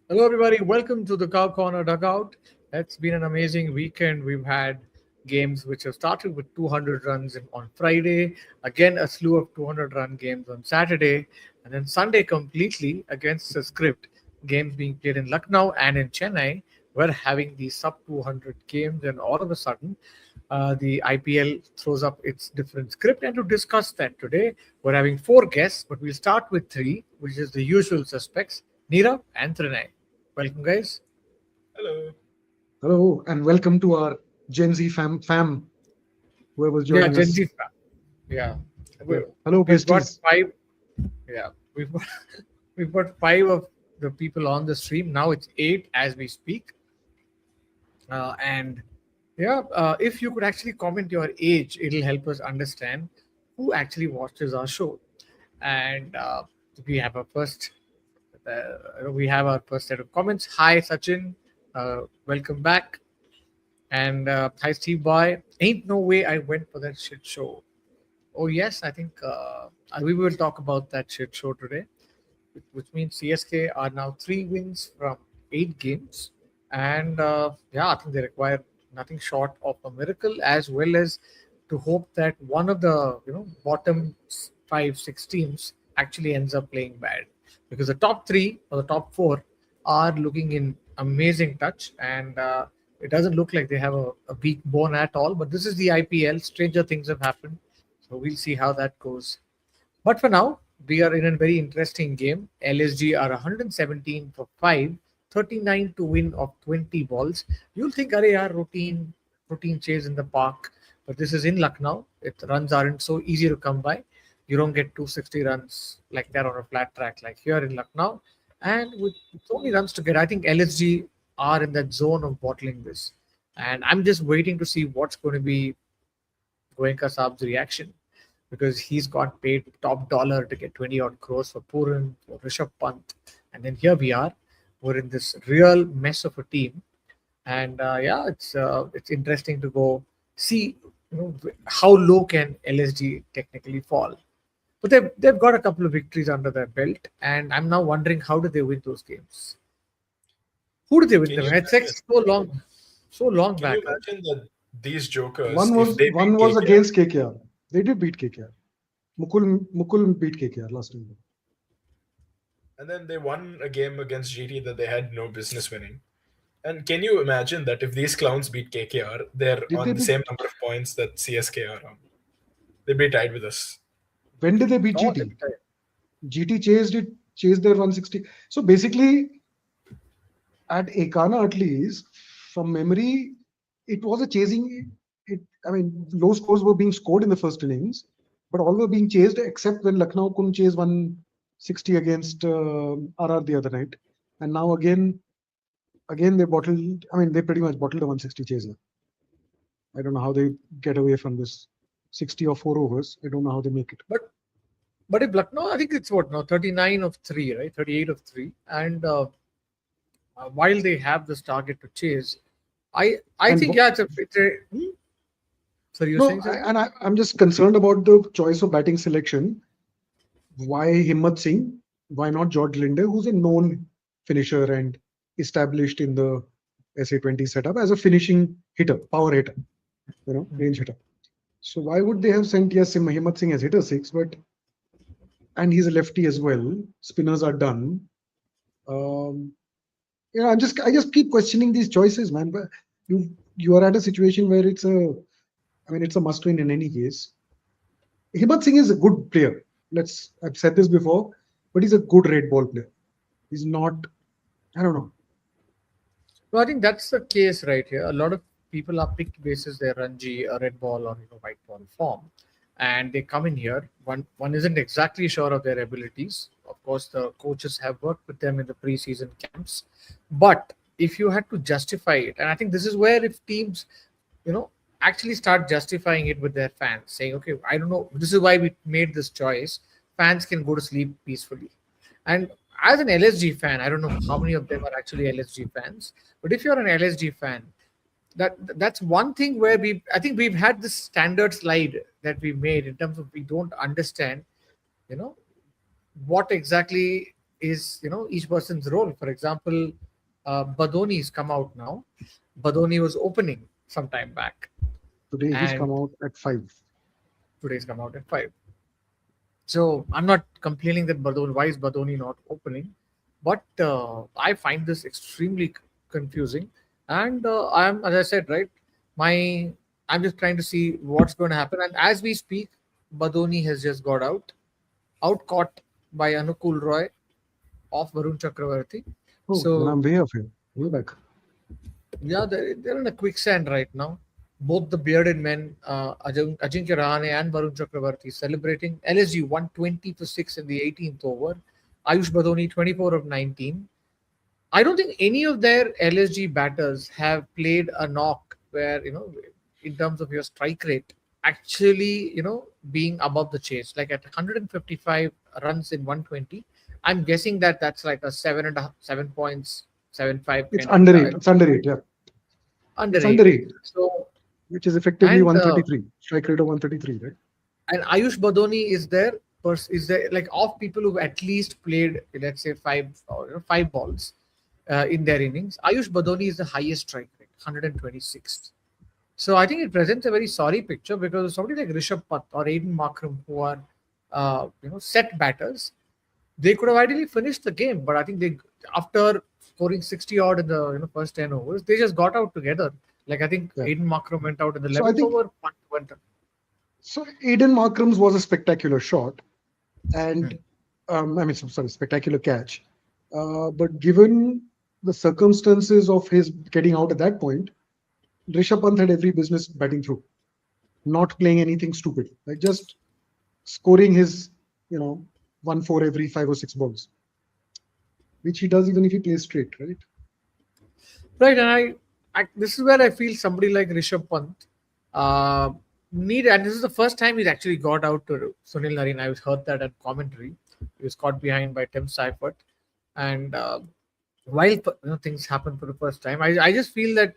Hello, everybody. Welcome to the Cow Corner Dugout. It's been an amazing weekend. We've had games which have started with 200 runs on Friday, again, a slew of 200-run games on Saturday, and then Sunday completely against the script. Games being played in Lucknow and in Chennai. We're having these sub 200 games, and all of a sudden, the IPL throws up its different script. And to discuss that today, we're having four guests, but we'll start with three, which is the usual suspects, Neera and Trinay. Welcome, guys. Hello. Hello and welcome to our Gen Z fam, whoever's Yeah, joining Gen us. Z. Yeah, we, Yeah. Hello, we've got besties. five. Yeah, we've got we've got five of the people on the stream now. It's eight as we speak, and yeah, if you could actually comment your age, it'll help us understand who actually watches our show. And we have our first. We have our first set of comments. Hi, Sachin. Welcome back. And hi, Steve Boy. Ain't no way I went for that shit show. Oh, yes, I think we will talk about that shit show today, which means CSK are now 3 wins from 8 games. And yeah, I think they require nothing short of a miracle, as well as to hope that one of the bottom five, six teams actually ends up playing bad, because the top three or the top four are looking in amazing touch, and it doesn't look like they have a weak bone at all. But this is the IPL. Stranger things have happened, so we'll see how that goes. But for now, we are in a very interesting game. LSG are 117 for 5, 39 to win of 20 balls. You'll think, are yaar, routine chase in the park, but this is in Lucknow. Runs aren't so easy to come by. You don't get 260 runs like that on a flat track like here in Lucknow. And with so many runs to get, I think LSG are in that zone of bottling this. And I'm just waiting to see what's going to be Goenka Saab's reaction, because he's got paid top dollar to get 20 odd crores for Puran, for Rishabh Pant. And then here we are. We're in this real mess of a team. And yeah, it's interesting to go see how low can LSG technically fall. But they've got a couple of victories under their belt, and I'm now wondering, how do they win those games? Who do they win Can them? you It's like imagine? so long Can you back. imagine that these jokers, One if was they one beat was KKR against KKR. They did beat KKR. Mukul beat KKR last time. and then they won a game against GT that they had no business winning? And can you imagine that if these clowns beat KKR, they're Did they on the beat? same number of points that CSK are on? They'd be tied with us. When did they beat Oh, GT? GT chased their 160. So basically, at Ekana at least, from memory, it was a chasing. I mean, low scores were being scored in the first innings, but all were being chased except when Lucknow couldn't chase 160 against RR the other night, and now again they bottled. I mean, they pretty much bottled the 160 chase now. I don't know how they get away from this 60 or 4 overs. I don't know how they make it. But But if Lucknow, I think it's what now, 39 of 3, right? 38 of 3. And while they have this target to chase, I And think, yeah, it's a sorry, you're no, saying something? I'm just concerned about the choice of batting selection. Why Himmat Singh? Why not George Linde, who's a known finisher and established in the SA20 setup as a finishing hitter, power hitter, range hitter. So why would they have sent, yes, Himmat Singh as hitter six, but and he's a lefty as well. Spinners are done. Um, I just keep questioning these choices, man. But you are at a situation where it's a must win in any case. Himmat Singh is a good player. I've said this before, but he's a good red ball player. He's not. I don't know. No, I think that's the case right here. A lot of people are picked basis their Ranji, a red ball or white ball form, and they come in here. One isn't exactly sure of their abilities. Of course, the coaches have worked with them in the preseason camps, but if you had to justify it, and I think this is where, if teams, you know, actually start justifying it with their fans, saying, okay, I don't know, this is why we made this choice. Fans can go to sleep peacefully. And as an LSG fan, I don't know how many of them are actually LSG fans, but if you're an LSG fan, that's one thing where I think we've had this standard slide that we made in terms of we don't understand, you know, what exactly is each person's role. For example, Badoni's come out now. Badoni was opening some time back, Today he's and come out at 5. today's come out at 5. So I'm not complaining that Badoni, why is Badoni not opening, but I find this extremely confusing. And as I said, right, my I'm just trying to see what's going to happen. And as we speak, Badoni has just got out caught by Anukul Roy of Varun Chakravarti. Oh, then So I'm way off here. Way back. yeah, they're in a quicksand right now. Both the bearded men, Ajinkya Rahane and Varun Chakravarti, celebrating. LSG 120 for 6 in the 18th over. Ayush Badoni 24 of 19. I don't think any of their LSG batters have played a knock where, in terms of your strike rate, actually, being above the chase. Like at 155 runs in 120, I'm guessing that that's like a 7.75 It's kind of under 8. It's under 8. Yeah. under It's under eight. 8, So, which is effectively and 133. Strike rate of 133, right? Ayush Badoni is there like of people who've at least played, let's say, five balls in their innings. Ayush Badoni is the highest strike rate, 126. So I think it presents a very sorry picture because somebody like Rishabh Pant or Aiden Markram, who are set batters, they could have ideally finished the game, but I think they, after scoring 60 odd in the first 10 overs, they just got out together. Like I think Yeah. Aiden Markram went out in the So I 11th think over. Pant went. so. Aiden Markram's was a spectacular shot, Hmm. and sorry, spectacular catch. But given the circumstances of his getting out at that point, Rishabh Pant had every business batting through, not playing anything stupid, like just scoring his, you know, 1 4 every 5 or 6 balls, which he does even if he plays straight, right? Right, and this is where I feel somebody like Rishabh Pant uh, and this is the first time he's actually got out to Sunil Narine. I heard that at commentary. He was caught behind by Tim Seifert, and while things happen for the first time, I just feel that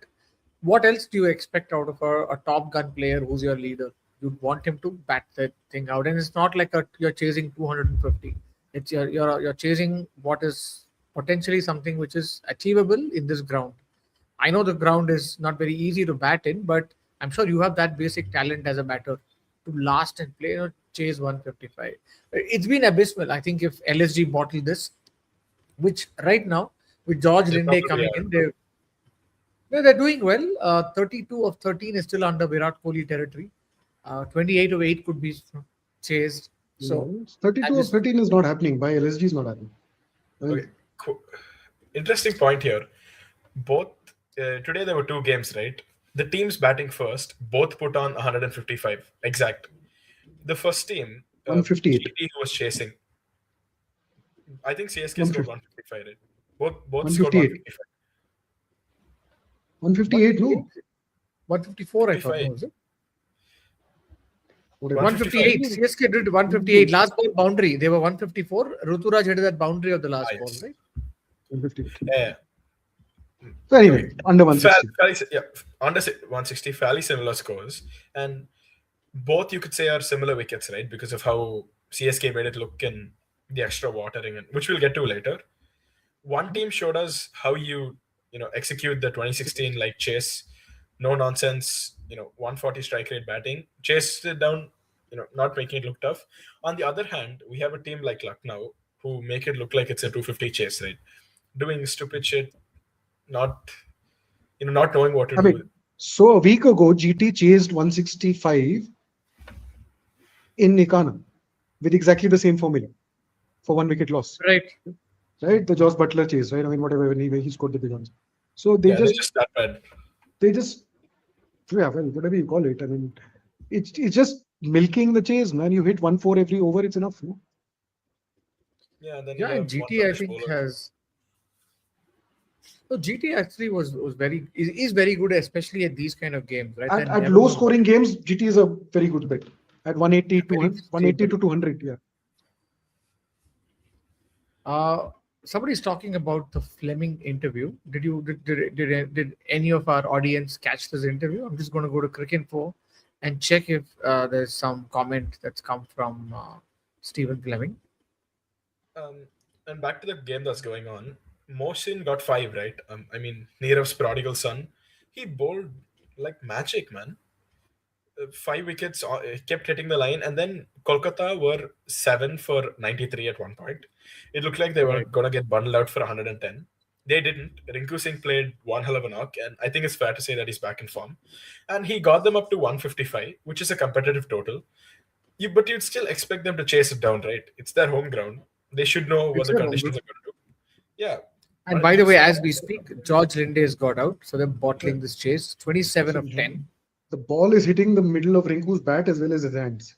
what else do you expect out of a top gun player who's your leader? You'd want him to bat that thing out, and it's not like you're chasing 250. It's you're chasing what is potentially something which is achievable in this ground. I know the ground is not very easy to bat in, but I'm sure you have that basic talent as a batter to last and play, chase 155. It's been abysmal. I think if LSG bottle this, which right now with George They Linde probably coming are. in, they're doing well. 32 of 13 is still under Virat Kohli territory. 28 of 8 could be chased. So No, at 32 of this 13 is not happening. By LSG is not happening. I Okay, mean, cool. Interesting point here. Both today there were two games, right? The teams batting first both put on 155 exact. The first team, 158, GT, who was chasing. I think CSK scored 150, 155, right? Both scored 158, 155. 158. 158, No, 154, I thought. 55. No, is it? whatever. 155. 158. CSK did 158. 158, Last ball boundary. They were 154. Ruturaj hit that boundary of the Ah, last ball, yes. right? 158. Yeah. So Okay. anyway, under 160. Yeah, under 160, fairly similar scores. And both you could say are similar wickets, right? Because of how CSK made it look in the extra watering, and which we'll get to later. One team showed us how you execute the 2016 like chase, no nonsense, 140 strike rate batting, chase it down, not making it look tough. On the other hand, we have a team like Lucknow who make it look like it's a 250 chase, right? Doing stupid shit, not not knowing what to I do. mean, so a week ago, GT chased 165 in Nikana with exactly the same formula for 1 wicket loss, Right. right? The Josh Butler chase, right? I mean, whatever, anyway, he scored the big ones. So Yeah, they're just that bad. they just, yeah, well, whatever you call it. I mean, it's just milking the chase, man. You hit 1 4 every over, it's enough. No? Yeah, and then you Yeah, and have one GT I rubbish think bowler. has. So GT actually was is very good, especially at these kind of games, right? They're At never low going to scoring games, GT is a very good bet. At 180, very 200, 180 stable. to 200, yeah. Somebody's talking about the Fleming interview. Did any of our audience catch this interview? I'm just going to go to Cricinfo and check if there's some comment that's come from Stephen Fleming. Um, And back to the game that's going on. Mohsin got five, right? I mean, Neerav's prodigal son. He bowled like magic, man. 5 wickets, kept hitting the line, and then Kolkata were 7 for 93 at one point. It looked like they were Right. gonna get bundled out for 110. They didn't. Rinku Singh played one hell of a knock, and I think it's fair to say that he's back in form. And he got them up to 155, which is a competitive total. But you'd still expect them to chase it down, right? It's their home ground. They should know what It's the their home conditions ground. are going to do. Yeah. And But by the you way, saw as we speak, George Linde's got out, so they're bottling Yeah. this chase. 27 So of 10. the ball is hitting the middle of Rinku's bat as well as his hands.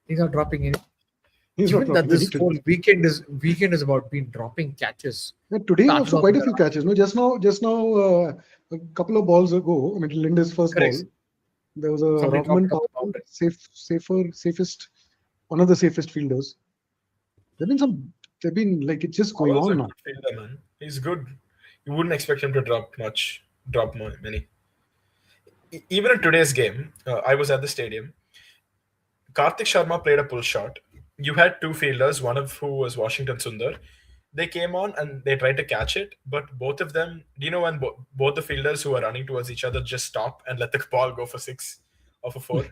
He's not dropping any. He's not Given that dropping any this today. whole weekend is about being dropping catches. Yeah, today Started also off quite a with few the catches. No, just now, a couple of balls ago. I mean, Linde's first correct. ball. There was a Somebody dropped Rockman it off the called boundary. safest, one of the safest fielders. There've been like it's just going Powell's a on good now. fielder, man. He's good. You wouldn't expect him to drop many. Even in today's game, I was at the stadium. Karthik Sharma played a pull shot. You had two fielders, one of who was Washington Sundar. They came on and they tried to catch it, but both of them, do you know when both the fielders who were running towards each other just stop and let the ball go for six or for four?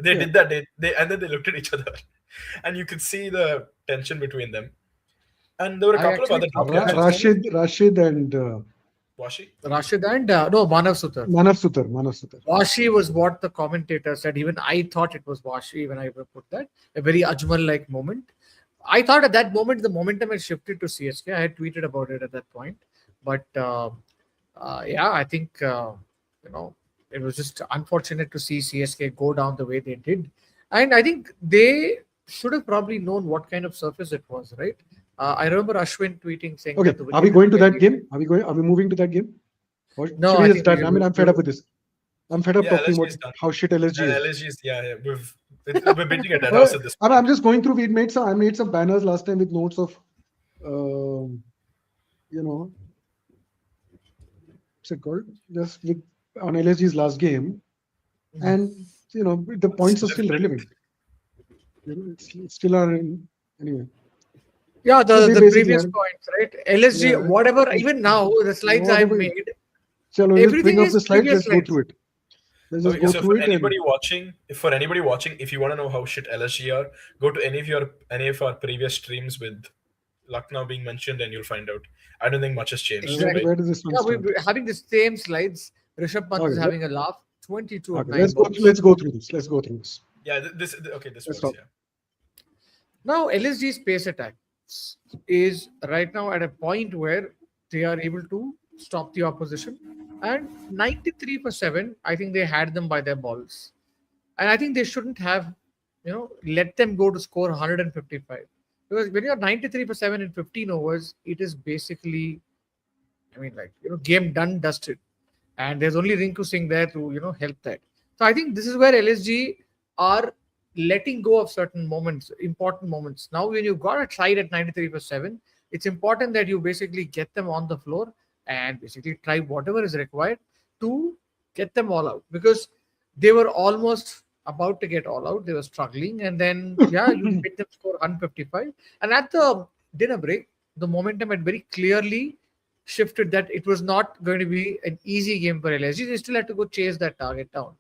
They Yeah. did that. They and then they looked at each other, and you could see the tension between them. And there were a I couple of actually other drop thought catches. Rashid and Washi? Rashid and no, Manav Sutar. Manav Sutar. Washi was what the commentator said. Even I thought it was Washi when I put that. A very Ajmal like moment. I thought at that moment the momentum had shifted to CSK. I had tweeted about it at that point. But yeah, I think, you know, it was just unfortunate to see CSK go down the way they did. And I think they should have probably known what kind of surface it was, right? I remember Ashwin tweeting saying Okay, that the are we wicket going to is that game? Are we moving to that game? Or No, should I we just think done? I mean, I'm fed up with this. I'm fed up Yeah, talking LSG about is done. how shit LSG is. LSG is yeah. We're beating a dead house at this point. I'm just going through. I made some banners last time with notes of, you know, what's it called? Just with on LSG's last game, and you know the points are still relevant. You know, it's still are anyway. Yeah, So they the basically previous had, points, right? LSG, yeah, whatever, even now, the slides I've whatever. made, Chalo, just everything bring up is the slides. previous Let's go slides. through it. Let's just Okay, go so through it. And for anybody watching, if you want to know how shit LSG are, go to any of our previous streams with Lucknow being mentioned, and you'll find out. I don't think much has changed. Exactly. where does this one Yeah, start? we're having the same slides. Rishabh Pant is Okay, having a laugh. 22 of okay, 9 balls. let's go through this. Let's go through this. Yeah, this okay. This Let's works. talk. Yeah. Now, LSG's pace attack is right now at a point where they are able to stop the opposition. And 93 for 7, I think they had them by their balls. And I think they shouldn't have, let them go to score 155. Because when you're 93 for 7 in 15 overs, it is basically, game done, dusted. And there's only Rinku Singh there to, help that. So I think this is where LSG are letting go of certain moments, important moments. Now, when you've got a side at 93 for 7, it's important that you basically get them on the floor and basically try whatever is required to get them all out, because they were almost about to get all out. They were struggling, and then you made them score 155. And at the dinner break, the momentum had very clearly shifted that it was not going to be an easy game for LSG. They still had to go chase that target down.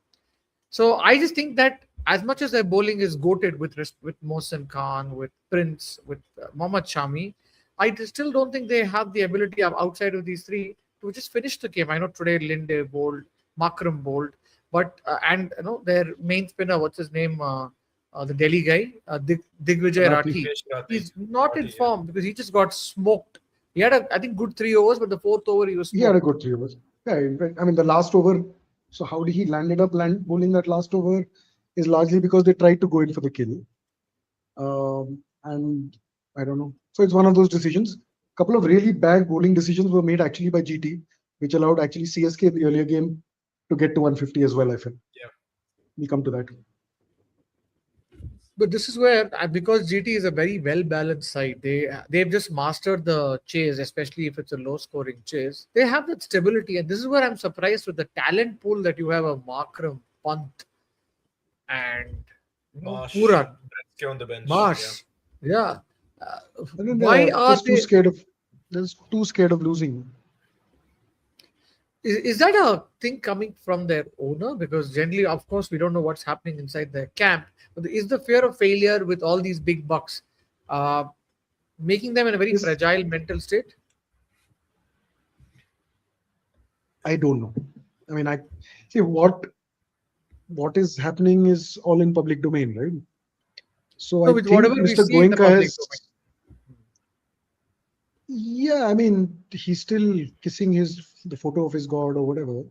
So I just think that as much as their bowling is goated with Mohsin Khan, with Prince, with Mohammad Shami, I still don't think they have the ability outside of these three to just finish the game. I know today Linde bowled, Makram bowled, but and their main spinner, what's his name, the Delhi guy, Digvijay Rathi. He's not in form because he just got smoked. He had I think good 3 overs, but the fourth over he was smoked. He had a good 3 overs. Yeah, I mean the last over. So how did he landed up bowling that last over is largely because they tried to go in for the kill. And I don't know. So it's one of those decisions. A couple of really bad bowling decisions were made actually by GT, which allowed actually CSK in the earlier game to get to 150 as well, I feel. Yeah. We'll come to that. But this is where, because GT is a very well-balanced side, they've just mastered the chase, especially if it's a low-scoring chase. They have that stability, and this is where I'm surprised with the talent pool that you have of Makram, Pant, and Marsh Puran. on the bench. Marsh. Yeah. And then Why are just too they? scared of, just too scared of losing. Is that a thing coming from their owner? Because generally, of course, we don't know what's happening inside their camp. But is the fear of failure with all these big bucks uh, making them in a very Is fragile mental state? I don't know. I mean, I see what is happening is all in public domain, right? So No, I with think whatever we Mr. see in the Goenka public has, domain. yeah, I mean, he's still kissing the photo of his god or whatever.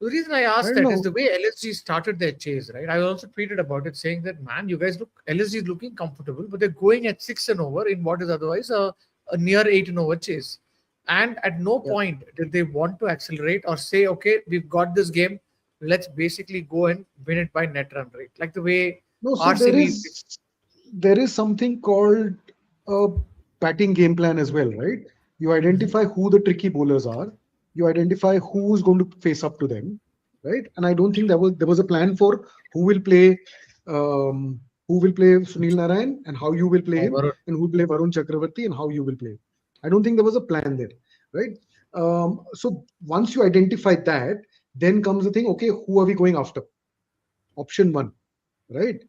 The reason I I asked don't that is know. the way LSG started their chase, right? I also tweeted about it saying that, man, you guys look, LSG is looking comfortable, but they're going at 6 and over in what is otherwise a near 8 and over chase. And at no Yeah. point did they want to accelerate or say, okay, we've got this game, let's basically go and win it by net run rate. Like the way No, so RCB. there is something called a batting game plan as well, right? You Mhm. identify who the tricky bowlers are. You identify who's going to face up to them, right? And I don't think there was a plan for who will play um, who will play Sunil Narayan and how you will play him, Varun. and who will play Varun Chakravarti and how you will play. I don't think there was a plan there, right? So once you identify that, then comes the thing. Okay, who are we going after? Option one, right?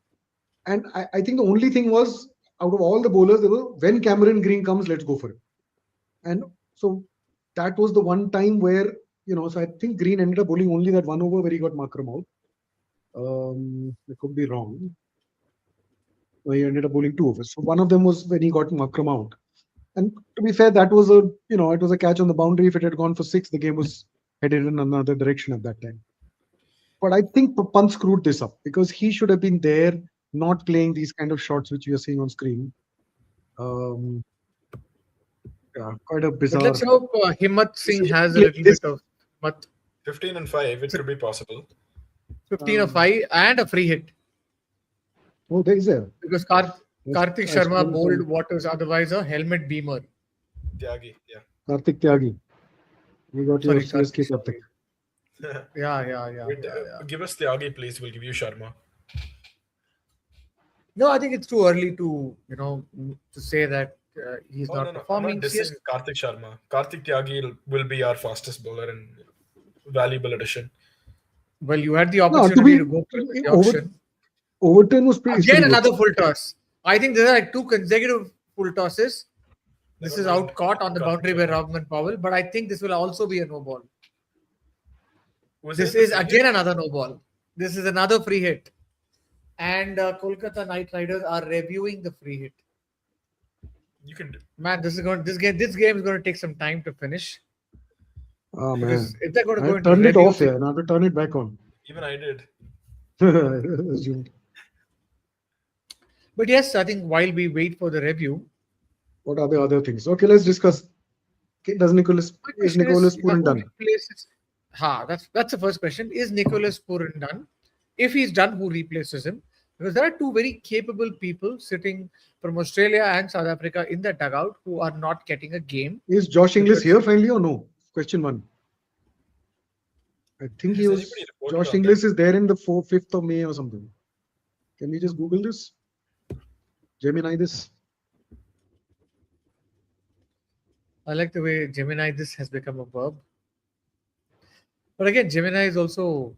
And I think the only thing was, out of all the bowlers, there were, when Cameron Green comes, let's go for it. And so that was the one time where, so I think Green ended up bowling only that one over where he got Markram out. I could be wrong. No, he ended up bowling two overs. So one of them was when he got Markram out. And to be fair, that was it was a catch on the boundary. If it had gone for six, the game was headed in another direction at that time. But I think Pant screwed this up because he should have been there, not playing these kind of shots which we are seeing on screen. Um, yeah, quite a But bizarre. let's hope Himmat He Singh should has a play little this. bit of mat, 15 and 5, it could be possible. 15 of 5 and a free hit. Oh, there is a. Because Yes, Karthik I Sharma scrolled bowled down. what was otherwise a helmet beamer. Tyagi, yeah. Karthik Tyagi. We got your Sorry, Karthik. CSK Karthik. Sorry. Yeah. Wait, give us Tyagi, please. We'll give you Sharma. No, I think it's too early to to say that he's Oh, not no. I'm not performing. dissing Karthik Sharma. Karthik Tyagi will be our fastest bowler and valuable addition. Well, you had the No, opportunity to go for it with the auction. Overton is Again, pretty good. another full toss. I think there are like two consecutive full tosses. This Never is mind. out caught on the Karthik boundary by Sharma. Rahman Powell, but I think this will also be a no ball. Was This it the is free again hit? another no ball. This is another free hit. And Kolkata Knight Riders are reviewing the free hit. You can do. Man, this game is going to take some time to finish Oh because man, if they're going to I go into turned it off reviews, here and I have to turn it back on. Even I did. Assumed. but yes, I think while we wait for the review, What are the other things? Okay, let's discuss. Okay, my is question is, Nicholas Puran who done? replaces? That's the first question. Is Nicholas Puran done? If he's done, who replaces him? Because there are two very capable people sitting from Australia and South Africa in the dugout who are not getting a game Is Josh Inglis because here finally or no? Question one. I think Has anybody reported Josh on Inglis that? is there in the 5th of May or something. Can we just Google this? Gemini this? I like the way Gemini this has become a verb. But again, Gemini is also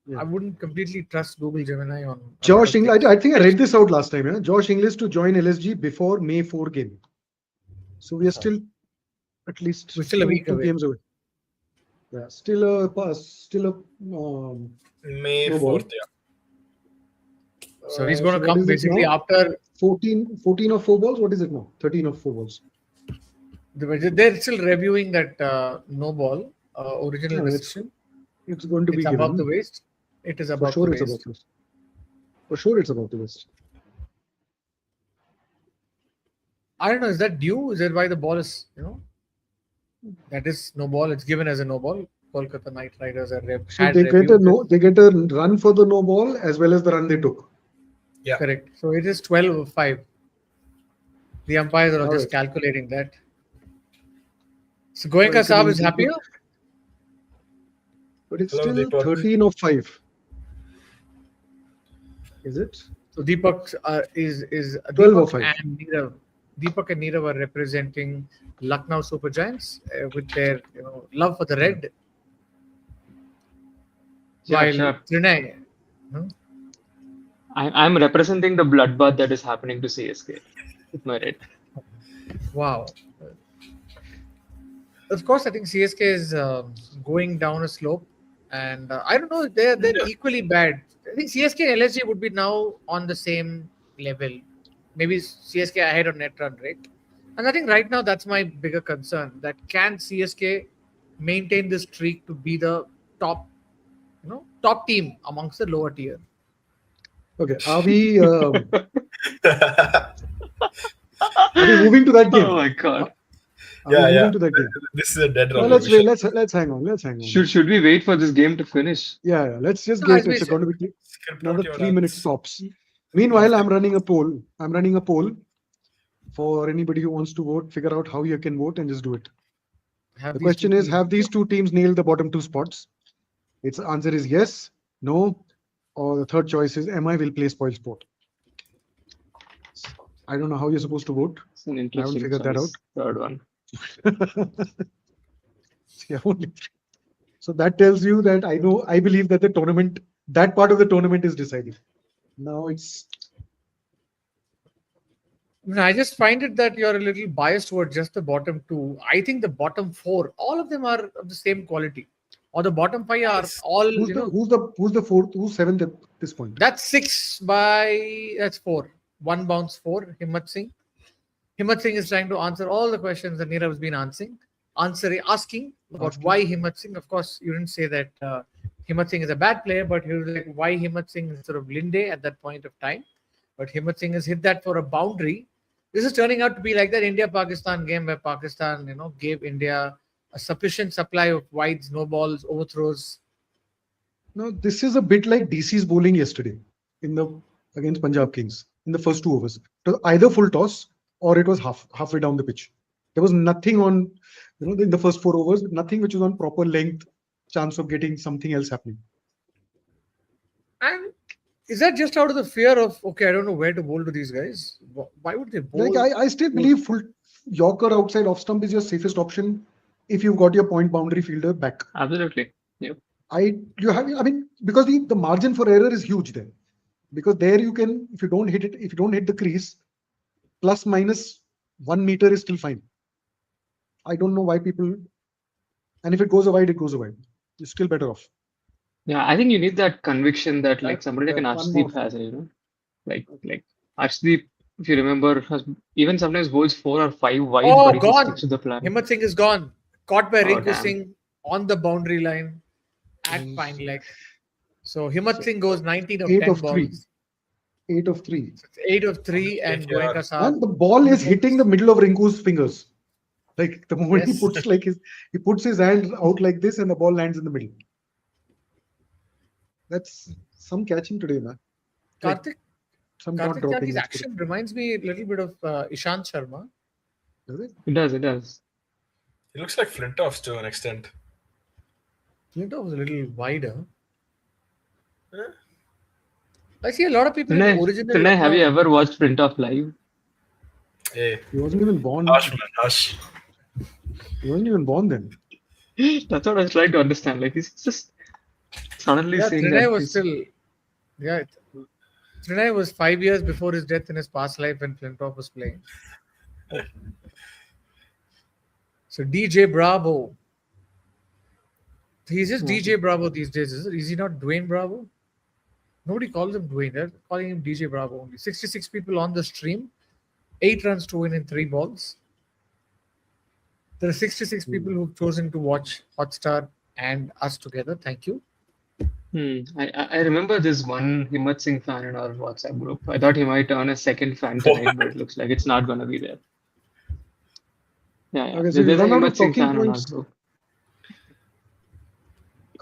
Yeah. I wouldn't completely trust Google Gemini on a lot Josh of Inglis, things. I think I read this out last time. Yeah? Josh Inglis to join LSG before May 4 game. So we are still at least We're still a week two away. games away. Yeah, still a pass, still a May no ball. 4th, yeah. So he's going So to what come is it basically now? after 14 of 4 balls. What is it now? 13 of 4 balls. they're still reviewing that no ball original No, decision. it's going to It's be above the given. waist. It is For above the sure, it's above waist. the waist. For sure, it's above the waist. I don't know. Is that due? Is it why the ball is that is no ball? It's given as a no ball. Kolkata Knight Riders are So had they get a reviewed no. this. They get a run for the no ball as well as the run they took. Yeah. Correct. So it is 12-5. The umpires are All just right. calculating that. So Well, Goenka Saab is happier. But it's Hello, still Deepak. 13 of 5. Is it? So Deepak is 12 or Deepak 5. and Neerav. Deepak and Neerav are representing Lucknow Super Giants with their love for the red, Sure, while sure. Trinay. Hmm? I'm representing the bloodbath that is happening to CSK with my red. Wow. Of course, I think CSK is going down a slope, and I don't know. They're Yeah. equally bad. I think CSK and LSG would be now on the same level. Maybe CSK ahead on net run rate, and I think right now that's my bigger concern. That can CSK maintain this streak to be the top, top team amongst the lower tier? Okay, are we moving to that Oh game? my God. Are we Yeah, moving yeah. to that game? This is a dead No, rubber. let's We wait. should Let's hang on. Let's hang on. Should we wait for this game to finish? Yeah. Let's just No, get. as we It's said, going to be script out another your 3 minutes runs. tops. Meanwhile, I'm running a poll. For anybody who wants to vote. Figure out how you can vote and just do it. have The these two question is: teams. have these two teams nailed the bottom 2 spots? Its answer is yes, no, or the third choice is MI will play spoil sport. I don't know how you're supposed to vote. It's an I haven't interesting figured that out. choice. Third one. Yeah, only. So that tells you that I believe that that part of the tournament is decided. Now it's I just find it that you're a little biased towards just the bottom two. I think the bottom four, all of them are of the same quality, or the bottom five are Yes. all. who's the fourth, who's seventh at this point? That's that's four. One bounce four. Himmat Singh. Himmat Singh is trying to answer all the questions that Neerav has been asking about why Himmat Singh. Of course, you didn't say that Himmat Singh is a bad player, but he was like, why Himmat Singh instead of Linde at that point of time? But Himmat Singh has hit that for a boundary. This is turning out to be like that India-Pakistan game where Pakistan, gave India a sufficient supply of wides, no balls, overthrows. No, this is a bit like DC's bowling yesterday against Punjab Kings in the first 2 overs. It was either full toss or it was halfway down the pitch. There was nothing on, in the first 4 overs, nothing which was on proper length, chance of getting something else happening. And is that just out of the fear of, okay, I don't know where to bowl to these guys? Why would they bowl? Like I still believe full Yorker outside off stump is your safest option if you've got your point boundary fielder back. Absolutely. Yep. Because the margin for error is huge there. Because there you can, if you don't hit the crease, plus minus 1 meter is still fine. I don't know why people, and if it goes wide, it goes wide. You're still better off. Yeah, I think you need that conviction that like somebody like an one Arshdeep more. has, like Arshdeep, if you remember, has even sometimes bowls 4 or 5 wide, Oh, but he gone. sticks to the plan. Himmat Singh is gone. Caught by Oh, Rinku damn. Singh on the boundary line at fine leg. So Himmat Singh goes 19 of 8 10 of 3. balls. 8 of 3. 8 of 3 and KKR. Goenka Saab. And the ball is hitting the middle of Rinku's fingers. Like the moment Yes. he puts his hand out like this and the ball lands in the middle. That's some catching today, man. Like, Karthik some not Karthik dropping. Tyag's action reminds me a little bit of Ishant Sharma. Does it? It does. It looks like Flintoffs to an extent. Flintoff was a little wider. Huh? I see a lot of people in the original. Pranay, have you ever watched Flintoff live? Hey, He wasn't even born. harsh man, harsh. He wasn't even born then. That's what I was trying to understand. Like he's just suddenly Yeah, saying Trinay that was he's- still. Yeah, Trinay was 5 years before his death in his past life when Flintoff was playing. So DJ Bravo. He's just DJ Bravo these days, is it? Is he not Dwayne Bravo? Nobody calls him Dwayne. They're calling him DJ Bravo only. 66 people on the stream. 8 runs to win in 3 balls. There are 66 people who've chosen to watch Hotstar and us together. Thank you. I remember this one Himmat Singh fan in our WhatsApp group. I thought he might earn a second fan tonight, but it looks like it's not going to be there. Yeah. Okay, so There's we a run out of Himmat Singh talking fan on our points. group.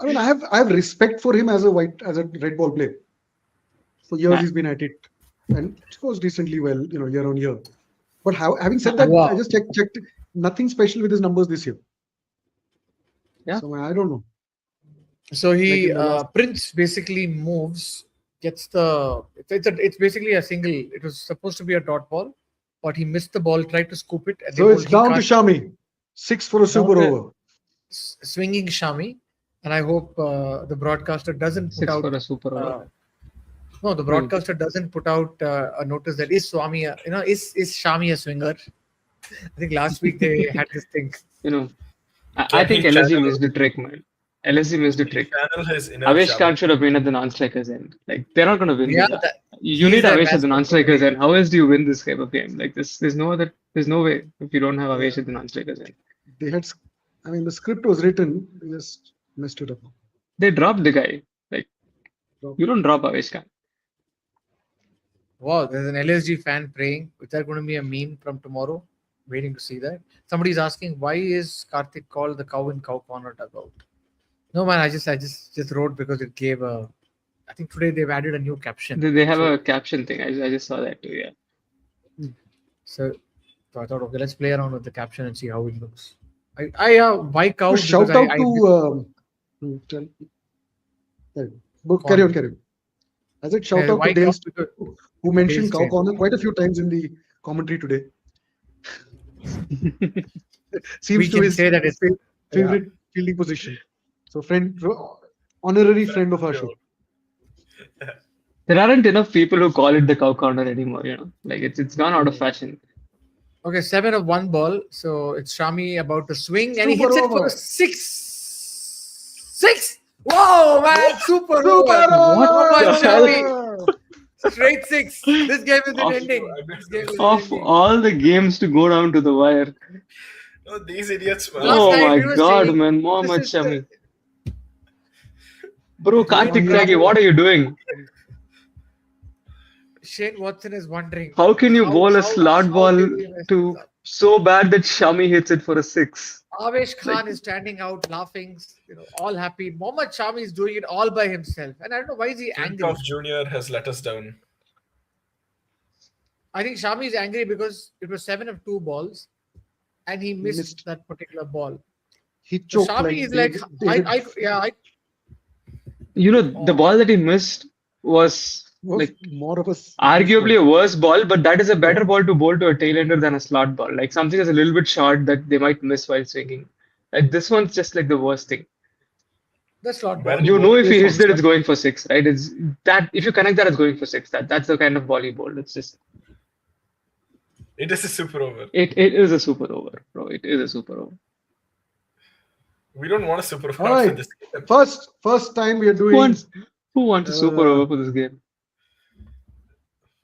I mean, I have respect for him as a red ball player. For years Yeah. he's been at it, and it goes decently well, year on year. But having said that, Wow. I just checked. Nothing special with his numbers this year. Yeah. So I don't know. So Like he in the last- Prince basically moves gets it's basically a single. It was supposed to be a dot ball, but he missed the ball, tried to scoop it, and they So it's he down to can't Shami. 6 for a down super to over. swinging Shami. And I hope the broadcaster doesn't put 6 out. for a super over. No, the broadcaster doesn't put out a notice that is Swami, is Shami a swinger? I think last week they had this thing. You know, I Can think he LSG channel- missed the trick, man. LSG missed the He trick. channel his inner Avesh Shami. Khan should have been at the non-strikers end. Like they're not going to win Yeah, this. that, You he's need their Avesh at the mascot non-strikers already. end. How else do you win this type of game? Like this, there's no way if you don't have Avesh at the non-strikers end. They had, I mean, the script was written, they just messed it up. They dropped the guy. Like you don't drop Avesh Khan. Wow, there's an LSG fan praying. Is that going to be a meme from tomorrow? Waiting to see that. Somebody's asking why is Karthik called the cow in cow corner dugout? No man, I just wrote because it gave a. I think today they've added a new caption. They have So- a caption thing. I just saw that too. Yeah. So I thought, okay, let's play around with the caption and see how it looks. Why cow? So shout Because out to. Carry on, carry on. I said shout out why to cow? Dales Because who mentioned Dales cow said- corner quite a few times in the commentary today. Seems we to can his say that it's favorite fielding position. So honorary friend of our show. There aren't enough people who call it the cow corner anymore. You know, like it's gone out of fashion. Okay, 7 of 1 ball. So it's Shami about to swing and he Super hits it for over. a 6. 6! Wow, man! Super, Super over! What What the about hell? Shami? Straight 6. This game isn't Of- ending. This game isn't Of ending. all the games to go down to the wire. Oh, these idiots, man. Last Oh night my we were God, saying, man, Mohammad this is the- Shami. Bro, Karthik yeah. Tyagi, what are you doing? Shane Watson is wondering. How can you bowl a slot how ball did we mess to this up? so bad that Shami hits it for a 6? Avesh Khan is standing out, laughing, all happy. Mohammad Shami is doing it all by himself, and I don't know why is he angry. Flintoff Jr. has let us down. I think Shami is angry because it was 7 of 2 balls, and he missed that particular ball. He So choked Shami is like, David You know, the ball that he missed was was like more of a arguably a worse ball, but that is a better ball to bowl to a tailender than a slot ball. Like something that's a little bit short that they might miss while swinging. Like this one's just like the worst thing. That's not Well, ball. You know if he hits Yes, that, it's going for 6, right? It's that if you connect that, it's going for 6. That's the kind of ball he bowled. It's just It is a super over. it is a super over, bro. It is a super over. We don't want a super over All right. for this game. First time we are Who doing. wants a super over for this game?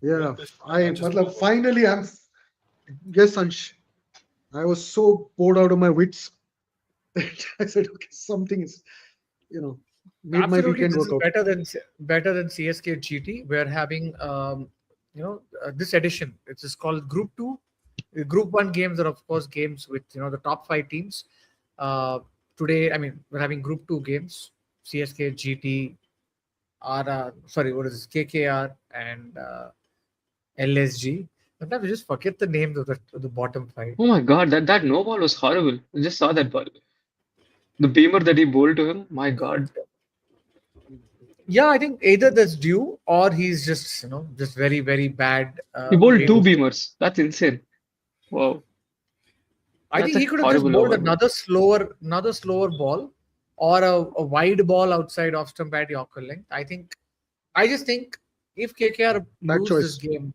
Yeah, Just matlab, over. finally I'm. Yes, Ansh. I was so bored out of my wits. I said, okay, something is, made my Absolutely, weekend this work is out. better than CSK GT. We're having this edition. It's just called Group 2. Group 1 games are of course games with the top 5 teams. Today, I mean, we're having Group 2 games. CSK GT, what is this? KKR and LSG. Sometimes we just forget the names of the bottom 5. Oh my God, that no ball was horrible. I just saw that ball. The beamer that he bowled to him, my God. Yeah, I think either that's due or he's just just very very bad. He bowled way 2 to- beamers. That's insane. Wow. I think That's a he could have just horrible bowled over. another slower ball or a wide ball outside off stump at Yorker length. I just think if KKR Bad lose choice. this game,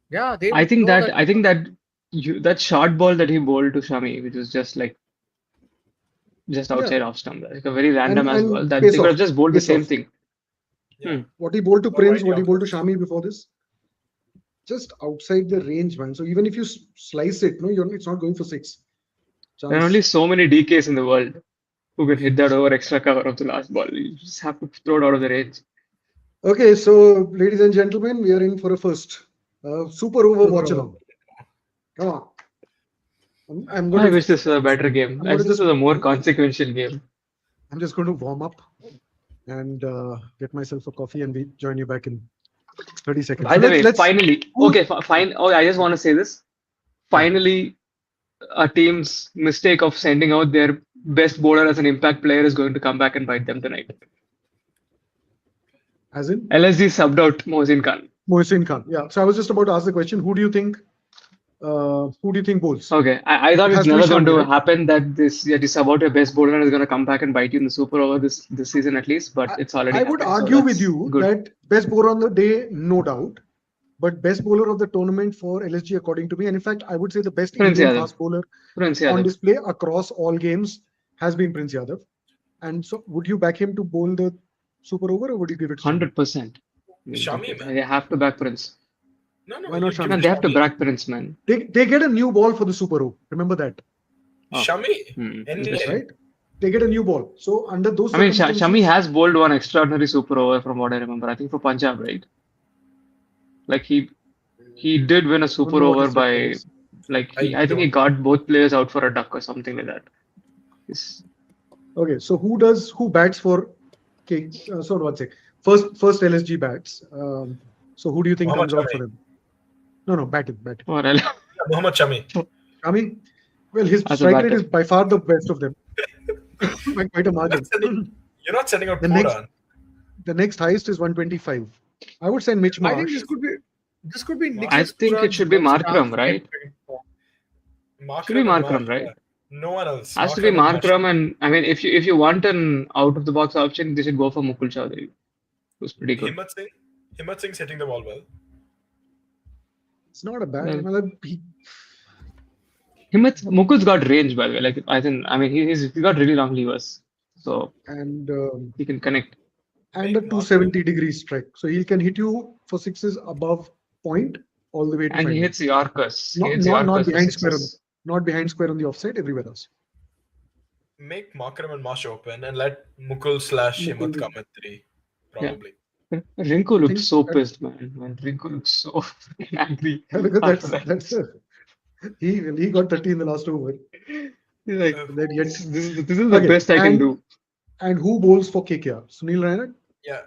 yeah, they I would think know that that short ball that he bowled to Shami, which was just outside off stump, like a very random ass and ball that pace they could have off, just bowled the pace same off. thing. What he bowled to Or Prince, wide what he bowled to Yorker. Shami before this, just outside the range, man. So even if you slice it, it's not going for 6. There are Chance. only so many DKs in the world who can hit that over extra cover of the last ball. You just have to throw it out of the range. Okay, so ladies and gentlemen, we are in for a first super over watch along. Come on. I'm going I to. wish this was a better game. I'm I wish gonna this was a more consequential game. I'm just going to warm up and get myself a coffee, and we join you back in 30 seconds. By So the way, let's- finally, okay, fine. Oh, I just want to say this. Finally, a team's mistake of sending out their best bowler as an impact player is going to come back and bite them tonight. As in LSG subbed out Mohsin Khan. Mohsin Khan. Yeah. So I was just about to ask the question: Who do you think? Who do you think bowls? Okay, I thought It it's has to be never going Shami, to right? happen that you sub out your best bowler and is going to come back and bite you in the super over this season at least, but I, it's already I would happened, so argue with that's you good. that best bowler on the day, no doubt, but best bowler of the tournament for LSG, according to me, and in fact, I would say the best Prince Indian Yadav. fast bowler Prince on Yadav. display across all games has been Prince Yadav. And so, would you back him to bowl the super over, or would you give it to Shami? 100%. Shami, man. They have to back Prince. No, Why not you give Shami? Man, it they have to Shami. back Prince, man. They get a new ball for the super over. Remember that, Shami. Any Interesting. day. right? They get a new ball. So under those I mean, circumstances, Shami has bowled one extraordinary super over from what I remember. I think for Punjab, right? Like he did win a I don't super know what over his record by is. I think he got both players out for a duck or something like that. It's- Okay, so who bats for K? So one sec. First LSG bats. So who do you think Mohammad comes out for Shami. them? No, batting. or else- Yeah, Mohammad Shami. Shami, well, his As a strike rate batter. is by far the best of them, by quite a margin. You're not setting out The next- Puran. The next highest is 125. I would say Mitch I think Marsh. this could be I Nicholas think it Puran's should be best Markram, chance to get right? back in form. Should be and Markram, Marsh, right? yeah. No one else. Has to be and Marsh. Markram, and I mean, if you want an out of the box option, they should go for Mukul Chowdhury, who's pretty good. Himmat Singh's hitting the ball well. It's not a bad. Yeah. Well, Mukul's got range, by the way. Like I mean, he's got really long levers, so and he can connect. and a 270-degree strike, so he can hit you for sixes above point all the way to And he final. hits Yorkers. He hits Not Yorkers for behind square, sixes. not behind square on the offside. Everywhere else. Make Markram and Marsh open and let Mukul / Himmat Mukul come at 3. Probably. Rinku looked think so that- pissed, man. Rinku looked so freaking angry. Yeah, because after that. that's he got 30 in the last over. He's like, That yet, this is the Okay, best I can do. and who bowls for KKR? Sunil Raina? Yeah.